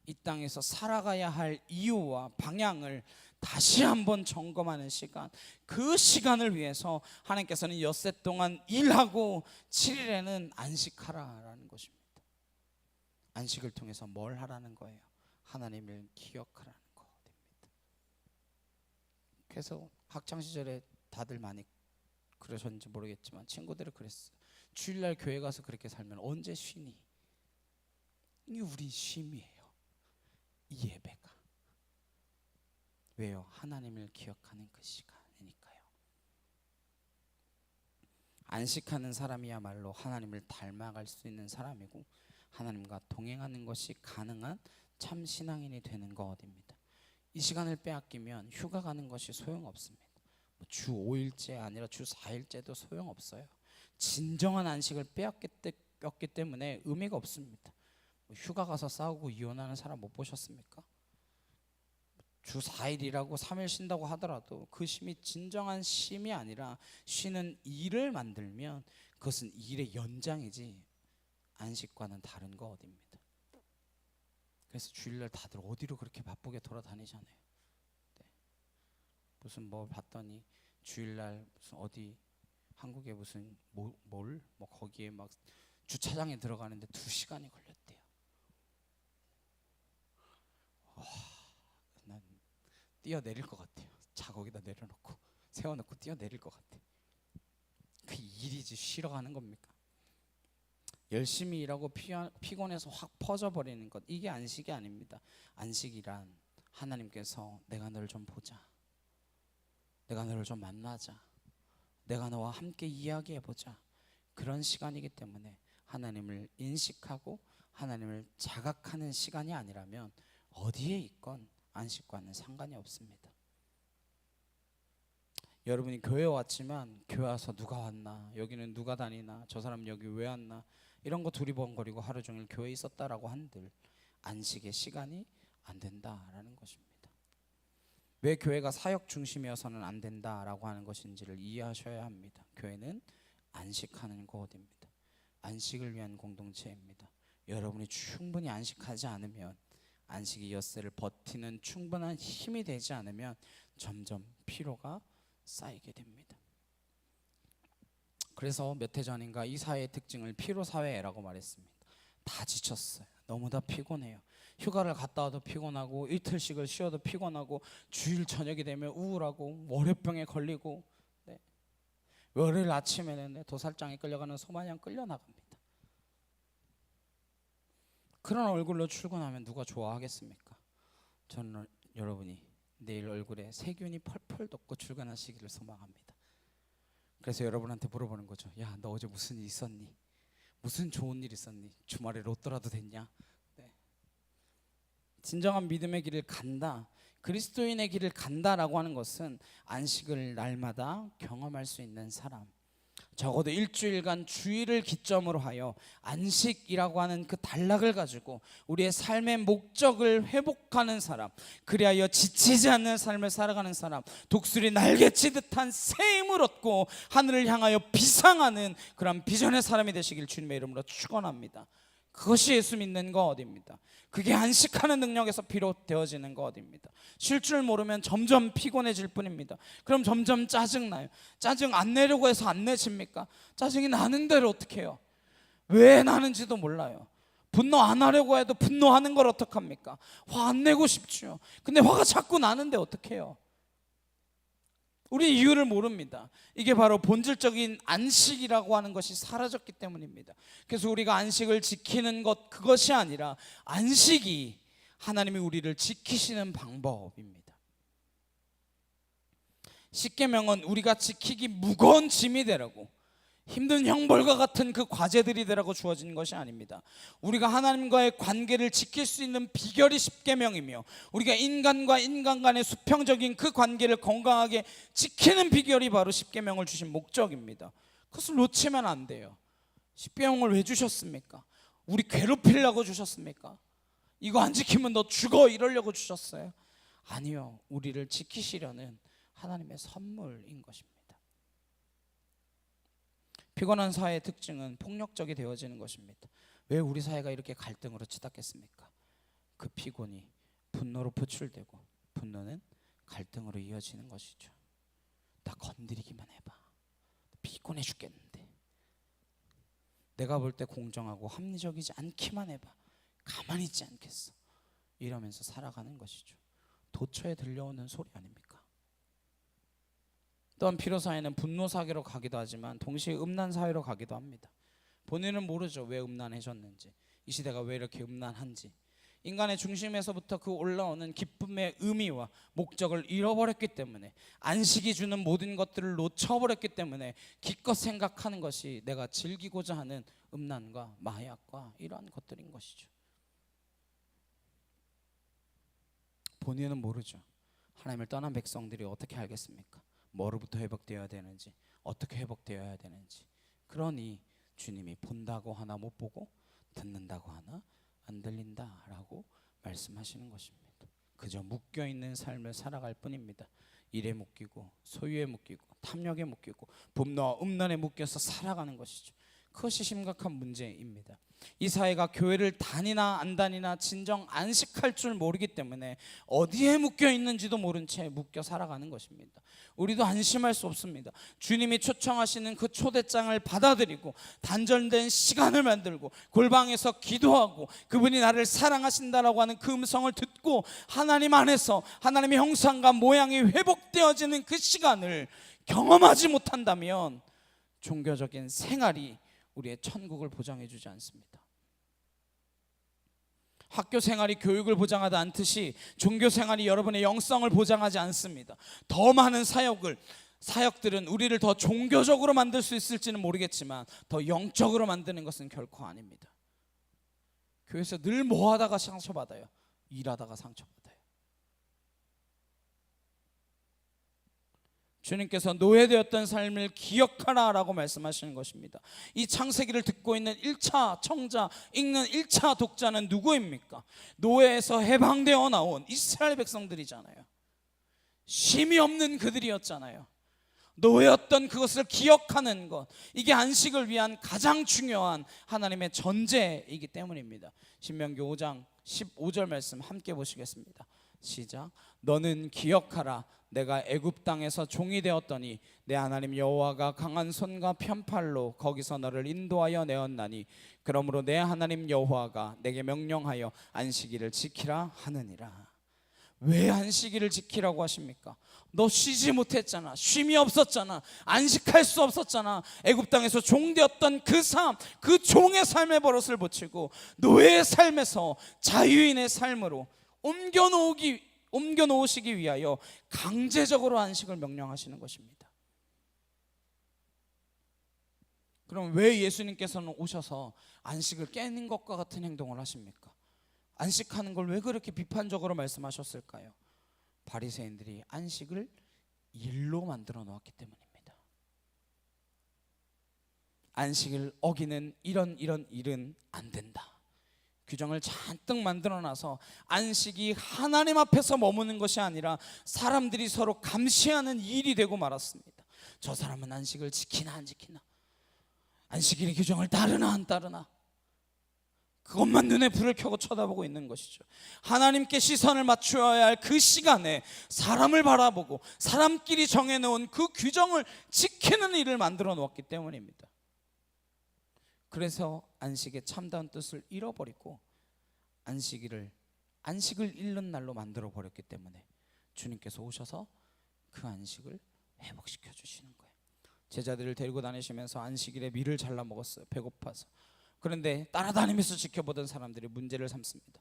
이 땅에서 살아가야 할 이유와 방향을 다시 한번 점검하는 시간, 그 시간을 위해서 하나님께서는 엿새 동안 일하고 7일에는 안식하라라는 것입니다. 안식을 통해서 뭘 하라는 거예요? 하나님을 기억하라는 것입니다. 그래서 학창시절에 다들 많이 그러셨는지 모르겠지만 친구들이 그랬어요. 주일날 교회 가서 그렇게 살면 언제 쉬니? 이 우리 쉼이에요. 이 예배가. 왜요? 하나님을 기억하는 그 시간이니까요. 안식하는 사람이야말로 하나님을 닮아갈 수 있는 사람이고 하나님과 동행하는 것이 가능한 참 신앙인이 되는 것입니다. 이 시간을 빼앗기면 휴가 가는 것이 소용없습니다. 주 5일째 아니라 주 4일째도 소용없어요. 진정한 안식을 빼앗겼기 때문에 의미가 없습니다. 휴가 가서 싸우고 이혼하는 사람 못 보셨습니까? 주 4일이라고 3일 쉰다고 하더라도 그 쉼이 진정한 쉼이 아니라 쉬는 일을 만들면 그것은 일의 연장이지 안식과는 다른 것입니다. 그래서 주일날 다들 어디로 그렇게 바쁘게 돌아다니잖아요. 네. 무슨 뭐 봤더니 주일날 무슨 어디 한국에 무슨 뭐 거기에 막 주차장에 들어가는데 2시간이 걸렸대요. 와, 난 뛰어내릴 것 같아요. 차 거기다 내려놓고 세워놓고 뛰어내릴 것 같아. 그 일이지 쉬러 가는 겁니까? 열심히 일하고 피곤해서 확 퍼져버리는 것, 이게 안식이 아닙니다. 안식이란 하나님께서 내가 널 좀 보자, 내가 너를 좀 만나자, 내가 너와 함께 이야기해보자, 그런 시간이기 때문에 하나님을 인식하고 하나님을 자각하는 시간이 아니라면 어디에 있건 안식과는 상관이 없습니다. 여러분이 교회 왔지만 교회 와서 누가 왔나, 여기는 누가 다니나, 저 사람 여기 왜 왔나, 이런 거 두리번거리고 하루 종일 교회에 있었다라고 한들 안식의 시간이 안 된다라는 것입니다. 왜 교회가 사역 중심이어서는 안 된다라고 하는 것인지를 이해하셔야 합니다. 교회는 안식하는 곳입니다. 안식을 위한 공동체입니다. 여러분이 충분히 안식하지 않으면, 안식의 엿새를 버티는 충분한 힘이 되지 않으면 점점 피로가 쌓이게 됩니다. 그래서 몇 해 전인가 이 사회의 특징을 피로사회라고 말했습니다. 다 지쳤어요. 너무 다 피곤해요. 휴가를 갔다 와도 피곤하고 이틀씩을 쉬어도 피곤하고 주일 저녁이 되면 우울하고 월요병에 걸리고, 네. 월요일 아침에는 도살장에 끌려가는 소마냥 끌려나갑니다. 그런 얼굴로 출근하면 누가 좋아하겠습니까? 저는 여러분이 내일 얼굴에 세균이 펄펄 돋고 출근하시기를 소망합니다. 그래서 여러분한테 물어보는 거죠. 야, 너 어제 무슨 일 있었니? 무슨 좋은 일 있었니? 주말에 로또라도 됐냐? 네. 진정한 믿음의 길을 간다, 그리스도인의 길을 간다라고 하는 것은 안식을 날마다 경험할 수 있는 사람, 적어도 일주일간 주일을 기점으로 하여 안식이라고 하는 그 단락을 가지고 우리의 삶의 목적을 회복하는 사람, 그리하여 지치지 않는 삶을 살아가는 사람, 독수리 날개치듯한 새 힘을 얻고 하늘을 향하여 비상하는 그런 비전의 사람이 되시길 주님의 이름으로 축원합니다. 그것이 예수 믿는 거 어디입니다. 그게 안식하는 능력에서 비롯되어지는 거 어디입니다. 쉴 줄 모르면 점점 피곤해질 뿐입니다. 그럼 점점 짜증나요. 짜증 안 내려고 해서 안 내십니까? 짜증이 나는 대로 어떻게 해요? 왜 나는지도 몰라요. 분노 안 하려고 해도 분노하는 걸 어떡합니까? 화 안 내고 싶죠. 근데 화가 자꾸 나는데 어떻게 해요? 우리 이유를 모릅니다. 이게 바로 본질적인 안식이라고 하는 것이 사라졌기 때문입니다. 그래서 우리가 안식을 지키는 것, 그것이 아니라 안식이 하나님이 우리를 지키시는 방법입니다. 십계명은 우리가 지키기 무거운 짐이 되라고, 힘든 형벌과 같은 그 과제들이 되라고 주어진 것이 아닙니다. 우리가 하나님과의 관계를 지킬 수 있는 비결이 십계명이며, 우리가 인간과 인간 간의 수평적인 그 관계를 건강하게 지키는 비결이 바로 십계명을 주신 목적입니다. 그것을 놓치면 안 돼요. 십계명을 왜 주셨습니까? 우리 괴롭히려고 주셨습니까? 이거 안 지키면 너 죽어 이러려고 주셨어요? 아니요, 우리를 지키시려는 하나님의 선물인 것입니다. 피곤한 사회의 특징은 폭력적이 되어지는 것입니다. 왜 우리 사회가 이렇게 갈등으로 치닫겠습니까? 그 피곤이 분노로 표출되고, 분노는 갈등으로 이어지는 것이죠. 나 건드리기만 해봐. 피곤해 죽겠는데. 내가 볼 때 공정하고 합리적이지 않기만 해봐. 가만히 있지 않겠어. 이러면서 살아가는 것이죠. 도처에 들려오는 소리 아닙니까? 또한 피로 사회는 분노 사회로 가기도 하지만 동시에 음란 사회로 가기도 합니다. 본인은 모르죠. 왜 음란해졌는지, 이 시대가 왜 이렇게 음란한지. 인간의 중심에서부터 그 올라오는 기쁨의 의미와 목적을 잃어버렸기 때문에, 안식이 주는 모든 것들을 놓쳐버렸기 때문에 기껏 생각하는 것이 내가 즐기고자 하는 음란과 마약과 이러한 것들인 것이죠. 본인은 모르죠. 하나님을 떠난 백성들이 어떻게 알겠습니까? 뭐로부터 회복되어야 되는지, 어떻게 회복되어야 되는지. 그러니 주님이 본다고 하나 못 보고, 듣는다고 하나 안 들린다라고 말씀하시는 것입니다. 그저 묶여있는 삶을 살아갈 뿐입니다. 일에 묶이고, 소유에 묶이고, 탐욕에 묶이고, 분노와 음란에 묶여서 살아가는 것이죠. 그것이 심각한 문제입니다. 이 사회가 교회를 다니나 안 다니나 진정 안식할 줄 모르기 때문에 어디에 묶여 있는지도 모른 채 묶여 살아가는 것입니다. 우리도 안심할 수 없습니다. 주님이 초청하시는 그 초대장을 받아들이고 단절된 시간을 만들고 골방에서 기도하고 그분이 나를 사랑하신다라고 하는 그 음성을 듣고 하나님 안에서 하나님의 형상과 모양이 회복되어지는 그 시간을 경험하지 못한다면 종교적인 생활이 우리의 천국을 보장해 주지 않습니다. 학교 생활이 교육을 보장하지 않듯이 종교 생활이 여러분의 영성을 보장하지 않습니다. 더 많은 사역들은 우리를 더 종교적으로 만들 수 있을지는 모르겠지만 더 영적으로 만드는 것은 결코 아닙니다. 교회에서 늘 뭐 하다가 상처받아요? 일하다가 상처받아요. 주님께서 노예되었던 삶을 기억하라라고 말씀하시는 것입니다. 이 창세기를 듣고 있는 1차 청자, 읽는 1차 독자는 누구입니까? 노예에서 해방되어 나온 이스라엘 백성들이잖아요. 쉼이 없는 그들이었잖아요. 노예였던 그것을 기억하는 것, 이게 안식을 위한 가장 중요한 하나님의 전제이기 때문입니다. 신명기 5장 15절 말씀 함께 보시겠습니다. 시작. 너는 기억하라. 내가 애굽 땅에서 종이 되었더니 내 하나님 여호와가 강한 손과 편팔로 거기서 너를 인도하여 내었나니 그러므로 내 하나님 여호와가 내게 명령하여 안식일을 지키라 하느니라. 왜 안식일을 지키라고 하십니까? 너 쉬지 못했잖아. 쉼이 없었잖아. 안식할 수 없었잖아. 애굽 땅에서 종되었던 그 삶, 그 종의 삶의 버릇을 붙이고 노예의 삶에서 자유인의 삶으로 옮겨놓으시기 위하여 강제적으로 안식을 명령하시는 것입니다. 그럼 왜 예수님께서는 오셔서 안식을 깨는 것과 같은 행동을 하십니까? 안식하는 걸 왜 그렇게 비판적으로 말씀하셨을까요? 바리새인들이 안식을 일로 만들어 놓았기 때문입니다. 안식을 어기는 이런 일은 안 된다. 규정을 잔뜩 만들어놔서 안식이 하나님 앞에서 머무는 것이 아니라 사람들이 서로 감시하는 일이 되고 말았습니다. 저 사람은 안식을 지키나 안 지키나, 안식일의 규정을 따르나 안 따르나, 그것만 눈에 불을 켜고 쳐다보고 있는 것이죠. 하나님께 시선을 맞추어야 할 그 시간에 사람을 바라보고 사람끼리 정해놓은 그 규정을 지키는 일을 만들어 놓았기 때문입니다. 그래서 안식의 참다운 뜻을 잃어버리고 안식을 잃는 날로 만들어 버렸기 때문에 주님께서 오셔서 그 안식을 회복시켜 주시는 거예요. 제자들을 데리고 다니시면서 안식일에 밀을 잘라 먹었어요, 배고파서. 그런데 따라다니면서 지켜보던 사람들이 문제를 삼습니다.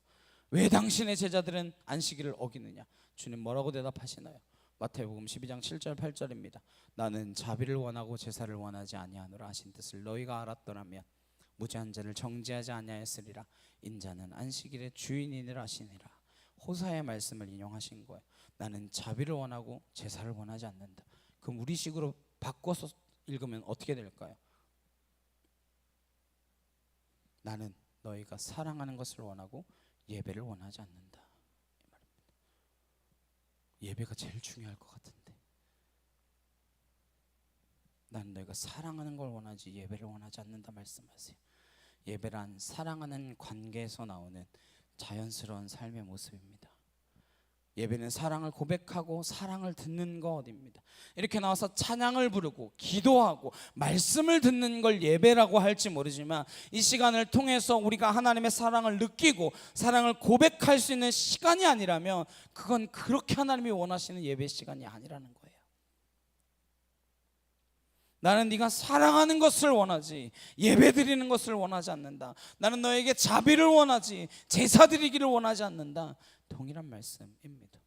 왜 당신의 제자들은 안식일을 어기느냐? 주님 뭐라고 대답하시나요? 마태복음 12장 7절 8절입니다. 나는 자비를 원하고 제사를 원하지 아니하노라 하신 뜻을 너희가 알았더라면 무죄한 자를 정죄하지 아니하였으리라. 인자는 안식일의 주인이니라 하시니라. 호사의 말씀을 인용하신 거예요. 나는 자비를 원하고 제사를 원하지 않는다. 그럼 우리식으로 바꿔서 읽으면 어떻게 될까요? 나는 너희가 사랑하는 것을 원하고 예배를 원하지 않는다, 이 말입니다. 예배가 제일 중요할 것 같은데, 나는 너희가 사랑하는 걸 원하지 예배를 원하지 않는다 말씀하세요. 예배란 사랑하는 관계에서 나오는 자연스러운 삶의 모습입니다. 예배는 사랑을 고백하고 사랑을 듣는 것입니다. 이렇게 나와서 찬양을 부르고 기도하고 말씀을 듣는 걸 예배라고 할지 모르지만 이 시간을 통해서 우리가 하나님의 사랑을 느끼고 사랑을 고백할 수 있는 시간이 아니라면 그건 그렇게 하나님이 원하시는 예배 시간이 아니라는 거예요. 나는 네가 사랑하는 것을 원하지 예배 드리는 것을 원하지 않는다. 나는 너에게 자비를 원하지 제사 드리기를 원하지 않는다. 동일한 말씀입니다.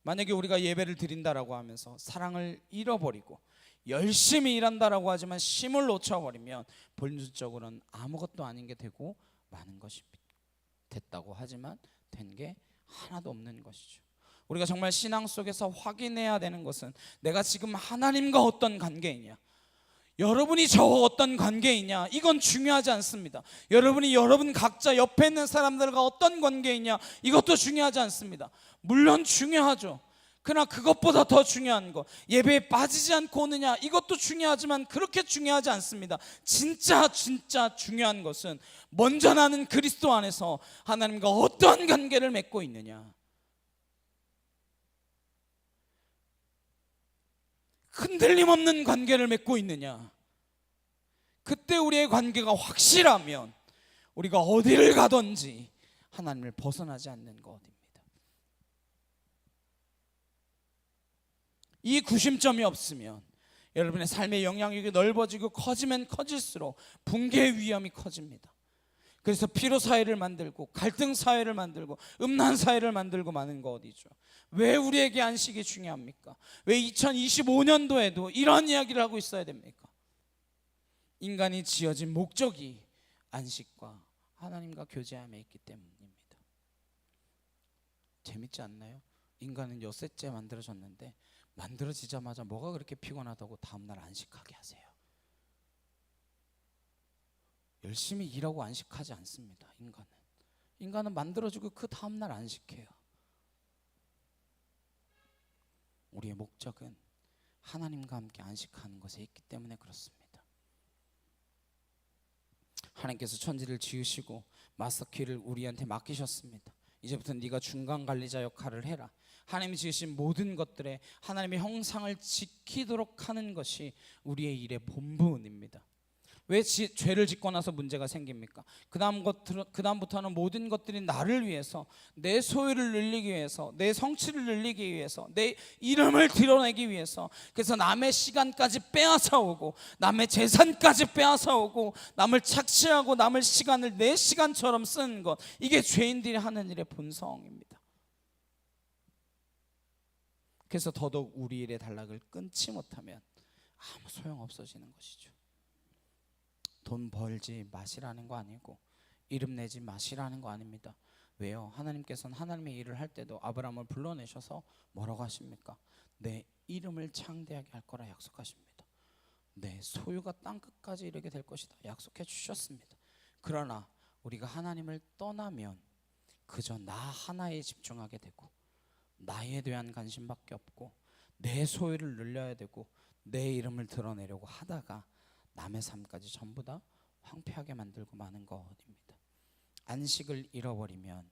만약에 우리가 예배를 드린다라고 하면서 사랑을 잃어버리고 열심히 일한다라고 하지만 쉼을 놓쳐버리면 본질적으로는 아무것도 아닌 게 되고 많은 것이 됐다고 하지만 된 게 하나도 없는 것이죠. 우리가 정말 신앙 속에서 확인해야 되는 것은 내가 지금 하나님과 어떤 관계이냐, 여러분이 저와 어떤 관계이냐, 이건 중요하지 않습니다. 여러분이 여러분 각자 옆에 있는 사람들과 어떤 관계이냐, 이것도 중요하지 않습니다. 물론 중요하죠. 그러나 그것보다 더 중요한 거, 예배에 빠지지 않고 오느냐, 이것도 중요하지만 그렇게 중요하지 않습니다. 진짜 중요한 것은 먼저 나는 그리스도 안에서 하나님과 어떤 관계를 맺고 있느냐, 흔들림 없는 관계를 맺고 있느냐. 그때 우리의 관계가 확실하면 우리가 어디를 가든지 하나님을 벗어나지 않는 것입니다. 이 구심점이 없으면 여러분의 삶의 영향력이 넓어지고 커지면 커질수록 붕괴의 위험이 커집니다. 그래서 피로 사회를 만들고 갈등 사회를 만들고 음란 사회를 만들고 마는 거 어디죠? 왜 우리에게 안식이 중요합니까? 왜 2025년도에도 이런 이야기를 하고 있어야 됩니까? 인간이 지어진 목적이 안식과 하나님과 교제함에 있기 때문입니다. 재밌지 않나요? 인간은 엿새째 만들어졌는데 만들어지자마자 뭐가 그렇게 피곤하다고 다음날 안식하게 하세요? 열심히 일하고 안식하지 않습니다. 인간은 만들어지고 그 다음날 안식해요. 우리의 목적은 하나님과 함께 안식하는 것에 있기 때문에 그렇습니다. 하나님께서 천지를 지으시고 마스터키를 우리한테 맡기셨습니다. 이제부터 네가 중간 관리자 역할을 해라. 하나님이 지으신 모든 것들에 하나님의 형상을 지키도록 하는 것이 우리의 일의 본분입니다. 왜 죄를 짓고 나서 문제가 생깁니까? 그다음부터는 모든 것들이 나를 위해서, 내 소유를 늘리기 위해서, 내 성취를 늘리기 위해서, 내 이름을 드러내기 위해서, 그래서 남의 시간까지 빼앗아 오고 남의 재산까지 빼앗아 오고 남을 착취하고 남의 시간을 내 시간처럼 쓰는 것, 이게 죄인들이 하는 일의 본성입니다. 그래서 더더욱 우리 일의 단락을 끊지 못하면 아무 소용없어지는 것이죠. 돈 벌지 마시라는 거 아니고 이름 내지 마시라는 거 아닙니다. 왜요? 하나님께서는 하나님의 일을 할 때도 아브라함을 불러내셔서 뭐라고 하십니까? 내 이름을 창대하게 할 거라 약속하십니다. 내 소유가 땅끝까지 이르게 될 것이다 약속해 주셨습니다. 그러나 우리가 하나님을 떠나면 그저 나 하나에 집중하게 되고 나에 대한 관심밖에 없고 내 소유를 늘려야 되고 내 이름을 드러내려고 하다가 남의 삶까지 전부 다 황폐하게 만들고 마는 것입니다. 안식을 잃어버리면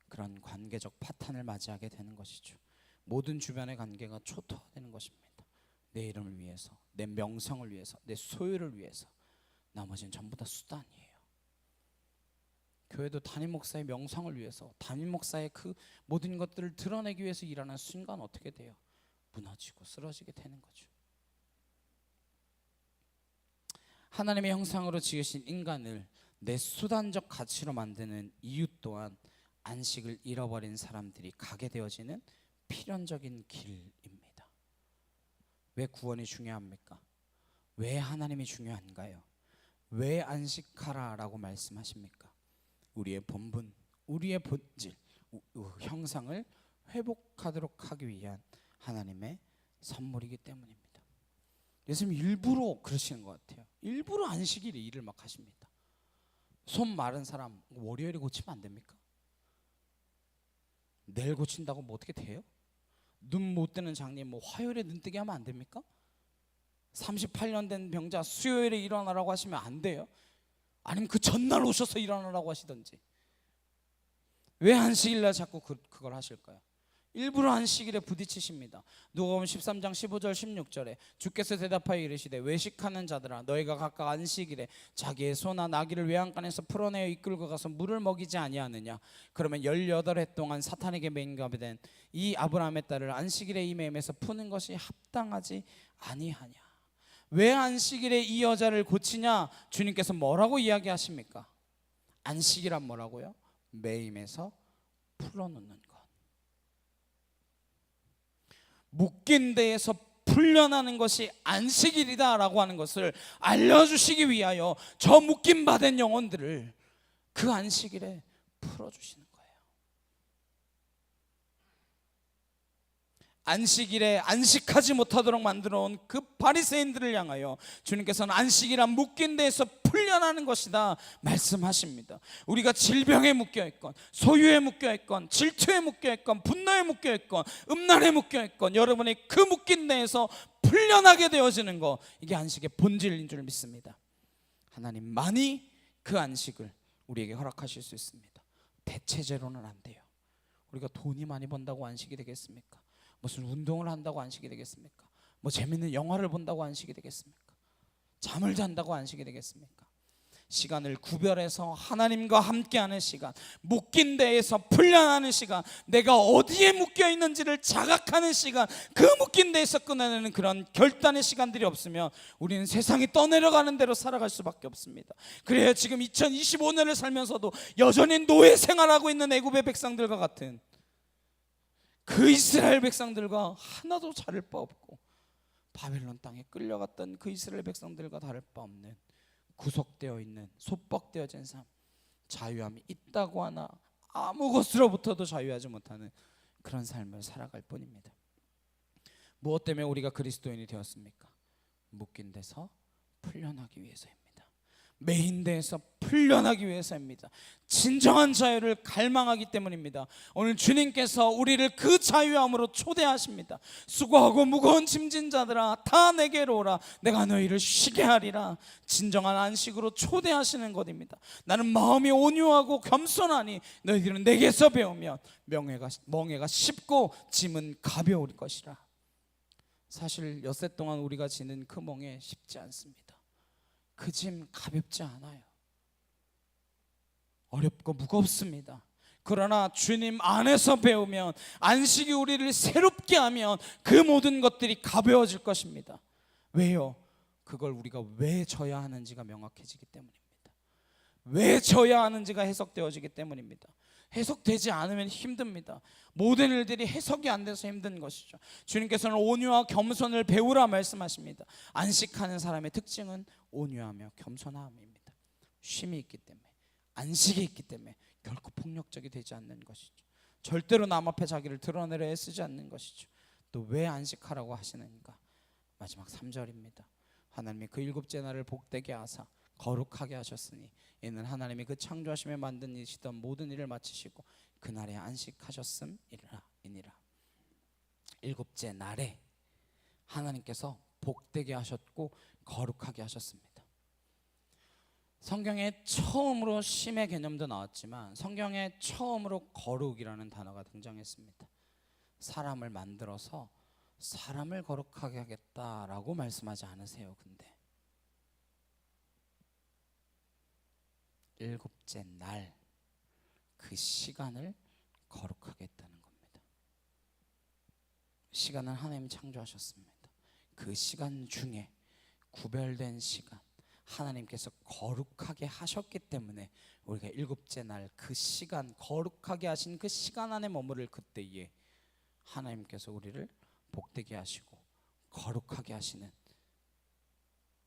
그런 관계적 파탄을 맞이하게 되는 것이죠. 모든 주변의 관계가 초토화되는 것입니다. 내 이름을 위해서, 내 명성을 위해서, 내 소유를 위해서. 나머지는 전부 다 수단이에요. 교회도 담임 목사의 명성을 위해서, 담임 목사의 그 모든 것들을 드러내기 위해서 일하는 순간 어떻게 돼요? 무너지고 쓰러지게 되는 거죠. 하나님의 형상으로 지으신 인간을 내 수단적 가치로 만드는 이유 또한 안식을 잃어버린 사람들이 가게 되어지는 필연적인 길입니다. 왜 구원이 중요합니까? 왜 하나님이 중요한가요? 왜 안식하라라고 말씀하십니까? 우리의 본분, 우리의 본질, 형상을 회복하도록 하기 위한 하나님의 선물이기 때문입니다. 예수님 일부러 그러시는 것 같아요. 일부러 안식일에 일을 막 하십니다. 손 마른 사람 월요일에 고치면 안 됩니까? 내일 고친다고 뭐 어떻게 돼요? 눈 못 뜨는 장님 뭐 화요일에 눈 뜨게 하면 안 됩니까? 38년 된 병자 수요일에 일어나라고 하시면 안 돼요? 아니면 그 전날 오셔서 일어나라고 하시던지. 왜 안식일날 자꾸 그걸 하실까요? 일부러 안식일에 부딪히십니다. 누가복음 13장 15절 16절에 주께서 대답하여 이르시되 외식하는 자들아 너희가 각각 안식일에 자기의 소나 나귀를 외양간에서 풀어내어 이끌고 가서 물을 먹이지 아니하느냐. 그러면 18해 동안 사탄에게 맹감된 이 아브라함의 딸을 안식일에 이 매임에서 푸는 것이 합당하지 아니하냐. 왜 안식일에 이 여자를 고치냐? 주님께서 뭐라고 이야기하십니까? 안식이란 뭐라고요? 매임에서 풀어놓는 것. 묶인 데에서 풀려나는 것이 안식일이다라고 하는 것을 알려주시기 위하여 저 묶임 받은 영혼들을 그 안식일에 풀어주시는 거예요. 안식일에 안식하지 못하도록 만들어 온 그 바리새인들을 향하여 주님께서는 안식이란 묶인 데에서 풀려나는 것이다 말씀하십니다. 우리가 질병에 묶여있건 소유에 묶여있건 질투에 묶여있건 분노에 묶여있건 음란에 묶여있건 여러분의 그 묶인 데에서 풀려나게 되어지는 것, 이게 안식의 본질인 줄 믿습니다. 하나님만이 그 안식을 우리에게 허락하실 수 있습니다. 대체제로는 안 돼요. 우리가 돈이 많이 번다고 안식이 되겠습니까? 무슨 운동을 한다고 안식이 되겠습니까? 뭐 재밌는 영화를 본다고 안식이 되겠습니까? 잠을 잔다고 안식이 되겠습니까? 시간을 구별해서 하나님과 함께하는 시간, 묶인 데에서 풀려나는 시간, 내가 어디에 묶여 있는지를 자각하는 시간, 그 묶인 데에서 끊어내는 그런 결단의 시간들이 없으면 우리는 세상이 떠내려가는 대로 살아갈 수밖에 없습니다. 그래야 지금 2025년을 살면서도 여전히 노예 생활하고 있는 애굽의 백성들과 같은 그 이스라엘 백성들과 하나도 다를 바 없고, 바벨론 땅에 끌려갔던 그 이스라엘 백성들과 다를 바 없는 구속되어 있는 속박되어진 삶, 자유함이 있다고 하나 아무것으로부터도 자유하지 못하는 그런 삶을 살아갈 뿐입니다. 무엇 때문에 우리가 그리스도인이 되었습니까? 묶인 데서 풀려나기 위해서입니다. 매인 데에서 풀려나기 위해서입니다. 진정한 자유를 갈망하기 때문입니다. 오늘 주님께서 우리를 그 자유함으로 초대하십니다. 수고하고 무거운 짐진 자들아 다 내게로 오라, 내가 너희를 쉬게 하리라. 진정한 안식으로 초대하시는 것입니다. 나는 마음이 온유하고 겸손하니 너희들은 내게서 배우면 멍에가 쉽고 짐은 가벼울 것이라. 사실 엿새 동안 우리가 지는 그 멍에 쉽지 않습니다. 그 짐 가볍지 않아요. 어렵고 무겁습니다. 그러나 주님 안에서 배우면, 안식이 우리를 새롭게 하면 그 모든 것들이 가벼워질 것입니다. 왜요? 그걸 우리가 왜 져야 하는지가 명확해지기 때문입니다. 왜 져야 하는지가 해석되어지기 때문입니다. 해석되지 않으면 힘듭니다. 모든 일들이 해석이 안 돼서 힘든 것이죠. 주님께서는 온유와 겸손을 배우라 말씀하십니다. 안식하는 사람의 특징은 온유하며 겸손함입니다. 쉼이 있기 때문에, 안식이 있기 때문에 결코 폭력적이 되지 않는 것이죠. 절대로 남 앞에 자기를 드러내려 애쓰지 않는 것이죠. 또 왜 안식하라고 하시는가? 마지막 3절입니다. 하나님이 그 일곱째 날을 복되게 하사 거룩하게 하셨으니 이는 하나님이 그 창조하심에 만든 이시던 모든 일을 마치시고 그날에 안식하셨음이니라. 일곱째 날에 하나님께서 복되게 하셨고 거룩하게 하셨습니다. 성경에 처음으로 쉼의 개념도 나왔지만 성경에 처음으로 거룩이라는 단어가 등장했습니다. 사람을 만들어서 사람을 거룩하게 하겠다라고 말씀하지 않으세요. 근데 일곱째 날 그 시간을 거룩하게 했다는 겁니다. 시간은 하나님이 창조하셨습니다. 그 시간 중에 구별된 시간, 하나님께서 거룩하게 하셨기 때문에 우리가 일곱째 날 그 시간, 거룩하게 하신 그 시간 안에 머무를 그때에 하나님께서 우리를 복되게 하시고 거룩하게 하시는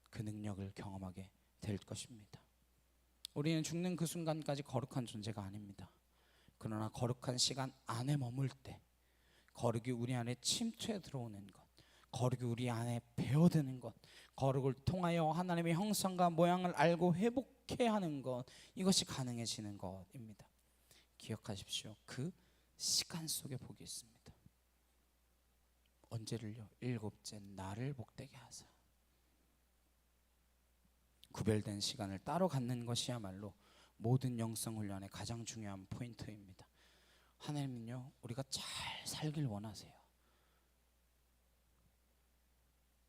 그 능력을 경험하게 될 것입니다. 우리는 죽는 그 순간까지 거룩한 존재가 아닙니다. 그러나 거룩한 시간 안에 머물 때 거룩이 우리 안에 침투해 들어오는 것, 거룩이 우리 안에 배어드는 것, 거룩을 통하여 하나님의 형상과 모양을 알고 회복해 하는 것, 이것이 가능해지는 것입니다. 기억하십시오. 그 시간 속에 복이 있습니다. 언제를요? 일곱째 날을 복되게 하사. 구별된 시간을 따로 갖는 것이야말로 모든 영성 훈련의 가장 중요한 포인트입니다. 하나님은요, 우리가 잘 살길 원하세요.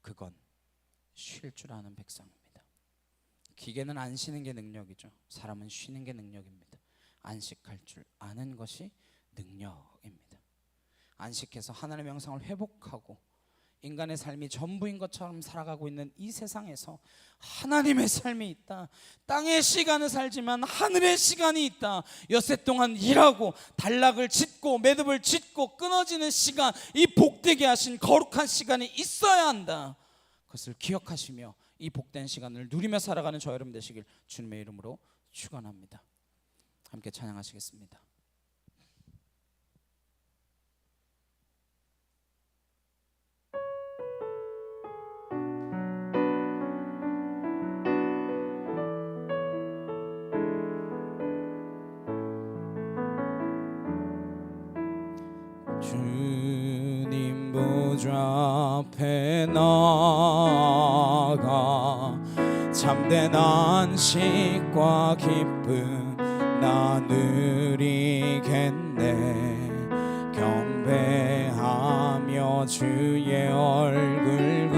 그건 쉴 줄 아는 백성입니다. 기계는 안 쉬는 게 능력이죠. 사람은 쉬는 게 능력입니다. 안식할 줄 아는 것이 능력입니다. 안식해서 하나님의 형상을 회복하고 인간의 삶이 전부인 것처럼 살아가고 있는 이 세상에서 하나님의 삶이 있다. 땅의 시간을 살지만 하늘의 시간이 있다. 엿새 동안 일하고 단락을 짓고 매듭을 짓고 끊어지는 시간, 이 복되게 하신 거룩한 시간이 있어야 한다. 그것을 기억하시며 이 복된 시간을 누리며 살아가는 저 여러분 되시길 주님의 이름으로 축원합니다. 함께 찬양하시겠습니다. 주님 보좌 앞에 나가 참된 안식과 기쁨 나누리겠네. 경배하며 주의 얼굴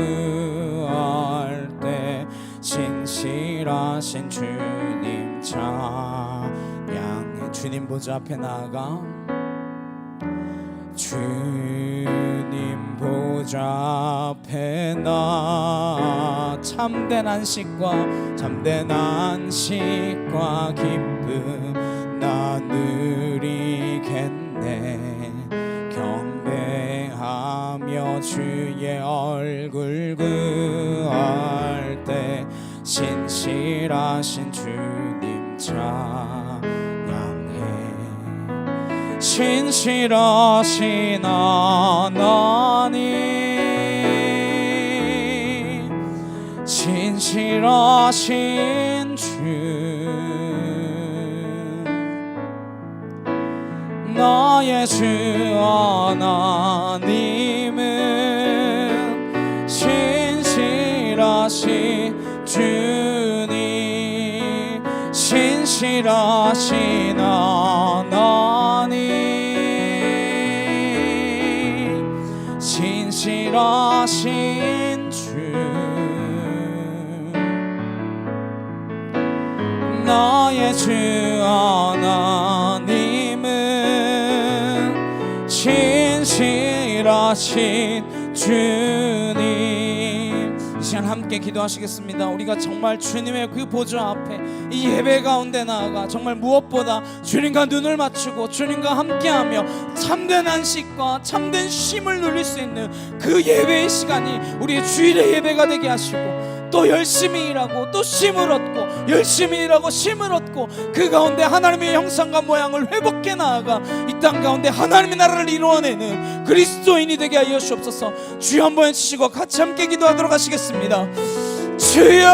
구할 때 신실하신 주님 찬양해. 주님 보좌 앞에 나가 주님 보좌 앞에 나 참된 안식과 기쁨 나누리겠네. 경배하며 주의 얼굴 구할 때 신실하신 주님 찬양해. 신실하신 하나님, 신실하신 주, 나의 주 하나님은 신실하신 주님, 신실하신 하나님, 신실하신 주, 나의 주 하나님은 신실하신 주님. 이 시간 함께 기도하시겠습니다. 우리가 정말 주님의 그 보좌 앞에 이 예배 가운데 나아가 정말 무엇보다 주님과 눈을 맞추고 주님과 함께하며 참된 안식과 참된 쉼을 누릴 수 있는 그 예배의 시간이 우리의 주일의 예배가 되게 하시고, 또 열심히 일하고 또 쉼을 얻고 열심히 일하고 쉼을 얻고 그 가운데 하나님의 형상과 모양을 회복해 나아가 이 땅 가운데 하나님의 나라를 이루어내는 그리스도인이 되게 하여 주옵소서. 주여 한번 해주시고 같이 함께 기도하도록 하시겠습니다. 주여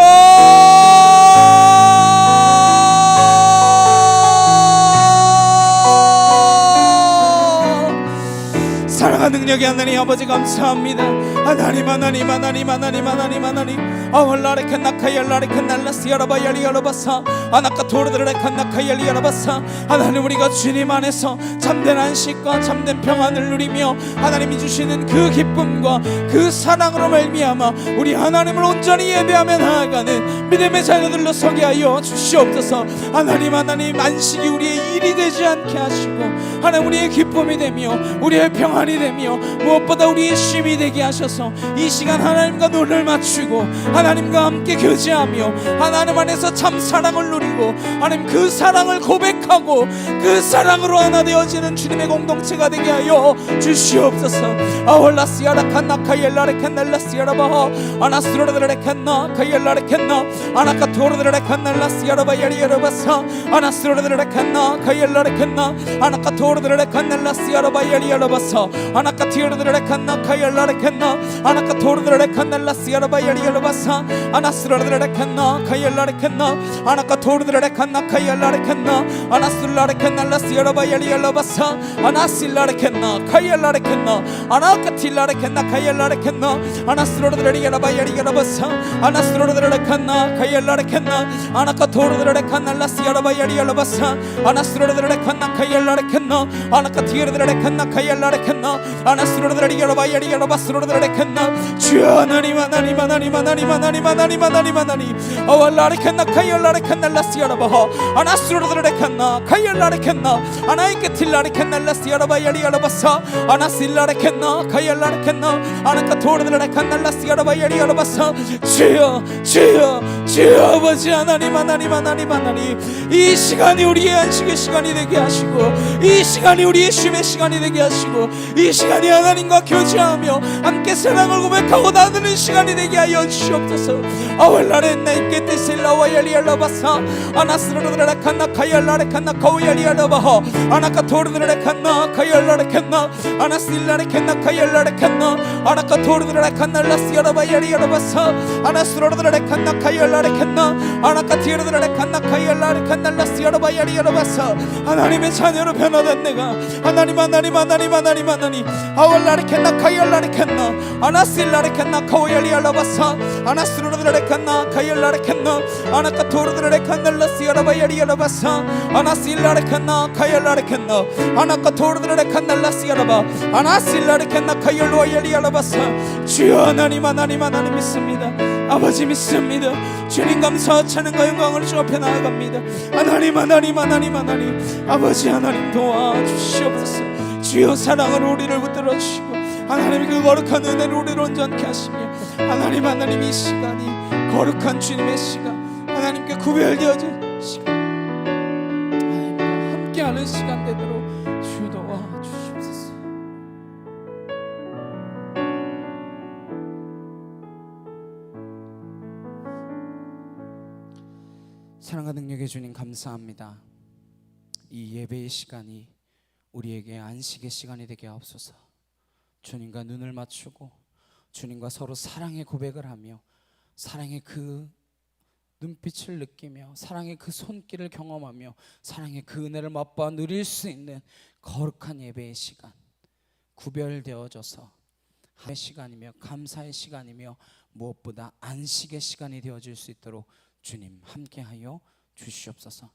사랑과 능력이 하나님 아버지 감사합니다. 하나님 하나님 하나님 하나님 하나님 하나님 아월라레칸 나카열라레칸 날라스야라바야리야라바사 아나카 토르드레칸 나카열리야라바사 하나님 우리가 주님 안에서 참된 안식과 참된 평안을 누리며 하나님이 주시는 그 기쁨과 그 사랑으로 말미암아 우리 하나님을 온전히 예배하며 나아가는 믿음의 자녀들로 서게 하여 주시옵소서. 하나님 하나님 안식이 우리의 일이 되지 않게 하시고 하나님 우리의 기쁨이 되며 우리의 평안이 되며 무엇보다 우리의 쉼이 되게 하셔서 이 시간 하나님과 눈을 맞추고 하나님과 함께 교제하며 하나님 안에서 참 사랑을 누리고 하나님 그 사랑을 고백하고 그 사랑으로 하나 되어지는 주님의 공동체가 되게 하여 주시옵소서. 아월라스야라칸나 카이엘라레칸날라스야라바하 아나스로르드레칸나 카이엘라레칸나 아나카토르드레칸날라스야라바야리야라바사 아나스로르드레칸나 카이엘라레칸나 아나카토르드레칸날라스야라바야리야라바사 아나카티르드레칸나 카이엘라레칸나 아나카토르드레칸날라스야라바야리야라바사 아나스로르드레칸나 카이엘라레칸나 아나카토르드레칸나 카이엘라레칸나 아나스르라레칸날라스야라바야리야라바사 아나실라레칸나 카이엘라레칸나 아나카틸라레칸나 카이엘라레칸나 아나스로르드레리야라바야리야라바사 아나스로르드레칸나 카이엘라레칸나 아나카토르드레칸날라스야라바야리야라바사 아나스로르드레칸나 카이엘라레칸나 아나카티르드레칸나 카이엘라레칸나 아나스로르드레리야라바야리야라바스로르드레칸나 주여 하나님 하나님 하나님 하나님 하나님 하나님 하나님 하나님 아왈라레칸나 카이엘라레칸날라스야라바하 아나스로르드레칸나 카이엘라레칸나 아나이케틸라레칸날라스야라바야리야라바사 아나실라레칸나 카이엘라레칸나 아나카토르드레칸날라스야라바야리야라바사 주여 주여 주여 아버지 하나님 하나님 하나님 하나님 이 시간이 우리의 안식의 시간이 되게 하시고 이 시간이 우리의 쉼의 시간이 되게 하시고 이 시간이 하나님과 교제하며 함께 사랑을 고백하고 나누는 시간이 되게 하여 주시옵소서. 아월라레나 이케테실라와야리알라바사 아나스르르레칸나 카이알라레칸나 카우야리알라바하 아나카토르드레칸나 카이알라레칸나 아나실라레칸나 카이알라레칸나 아나카토르드레칸날라스야라바야리알라바사 아나스르르레칸나 카이알라레칸나 아나카티르드레칸나 카이알라레칸날라스야라바야리알라바사 하나님의 자녀로 변화된 내가 하나님 하나님 하나님 하나님 하나님 아월라레칸나 카이알라레칸나 아나실라레칸나 카우야리알라바사 아나스르르레칸나 카이알라레칸나 아나카토르드레칸날라스야라바야리알라바사 아나실라레칸나 카이알라레칸나 아나카토르드레칸날라스야라바 아나실라레칸나 카이알로야리알라바사 주여 하나님 하나님 하나님 믿습니다. 아버지 믿습니다. 주님 감사와 찬양과 영광을 주 앞에 나아갑니다. 하나님 하나님 하나님 하나님 아버지 하나님 도와주시옵소서. 주여 사랑으로 우리를 붙들어 주시고 하나님 그 거룩한 은혜를 우리를 온전케 하시며 하나님 하나님 이 시간이 거룩한 주님의 시간 하나님께 구별되어진 시간 하나님과 함께하는 시간 되도록 주 도와주시옵소서. 사랑과 능력의 주님 감사합니다. 이 예배의 시간이 우리에게 안식의 시간이 되게 하옵소서. 주님과 눈을 맞추고 주님과 서로 사랑의 고백을 하며 사랑의 그 눈빛을 느끼며 사랑의 그 손길을 경험하며 사랑의 그 은혜를 맛보아 누릴 수 있는 거룩한 예배의 시간 구별되어져서 하나의 시간이며 감사의 시간이며 무엇보다 안식의 시간이 되어질 수 있도록 주님 함께하여 주시옵소서.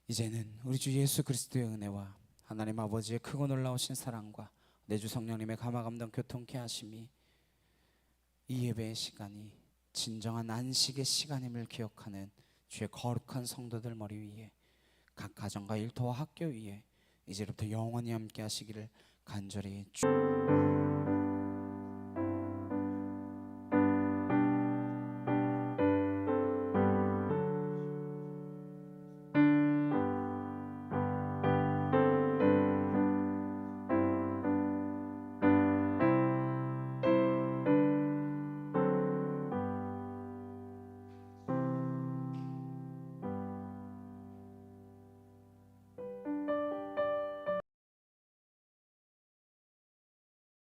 이제는 우리 주 예수 그리스도의 은혜와 하나님 아버지의 크고 놀라우신 사랑과 내주 성령님의 감화감동 교통케 하심이 이 예배의 시간이 진정한 안식의 시간임을 기억하는 주의 거룩한 성도들 머리 위에 각 가정과 일터와 학교 위에 이제부터 영원히 함께 하시기를 간절히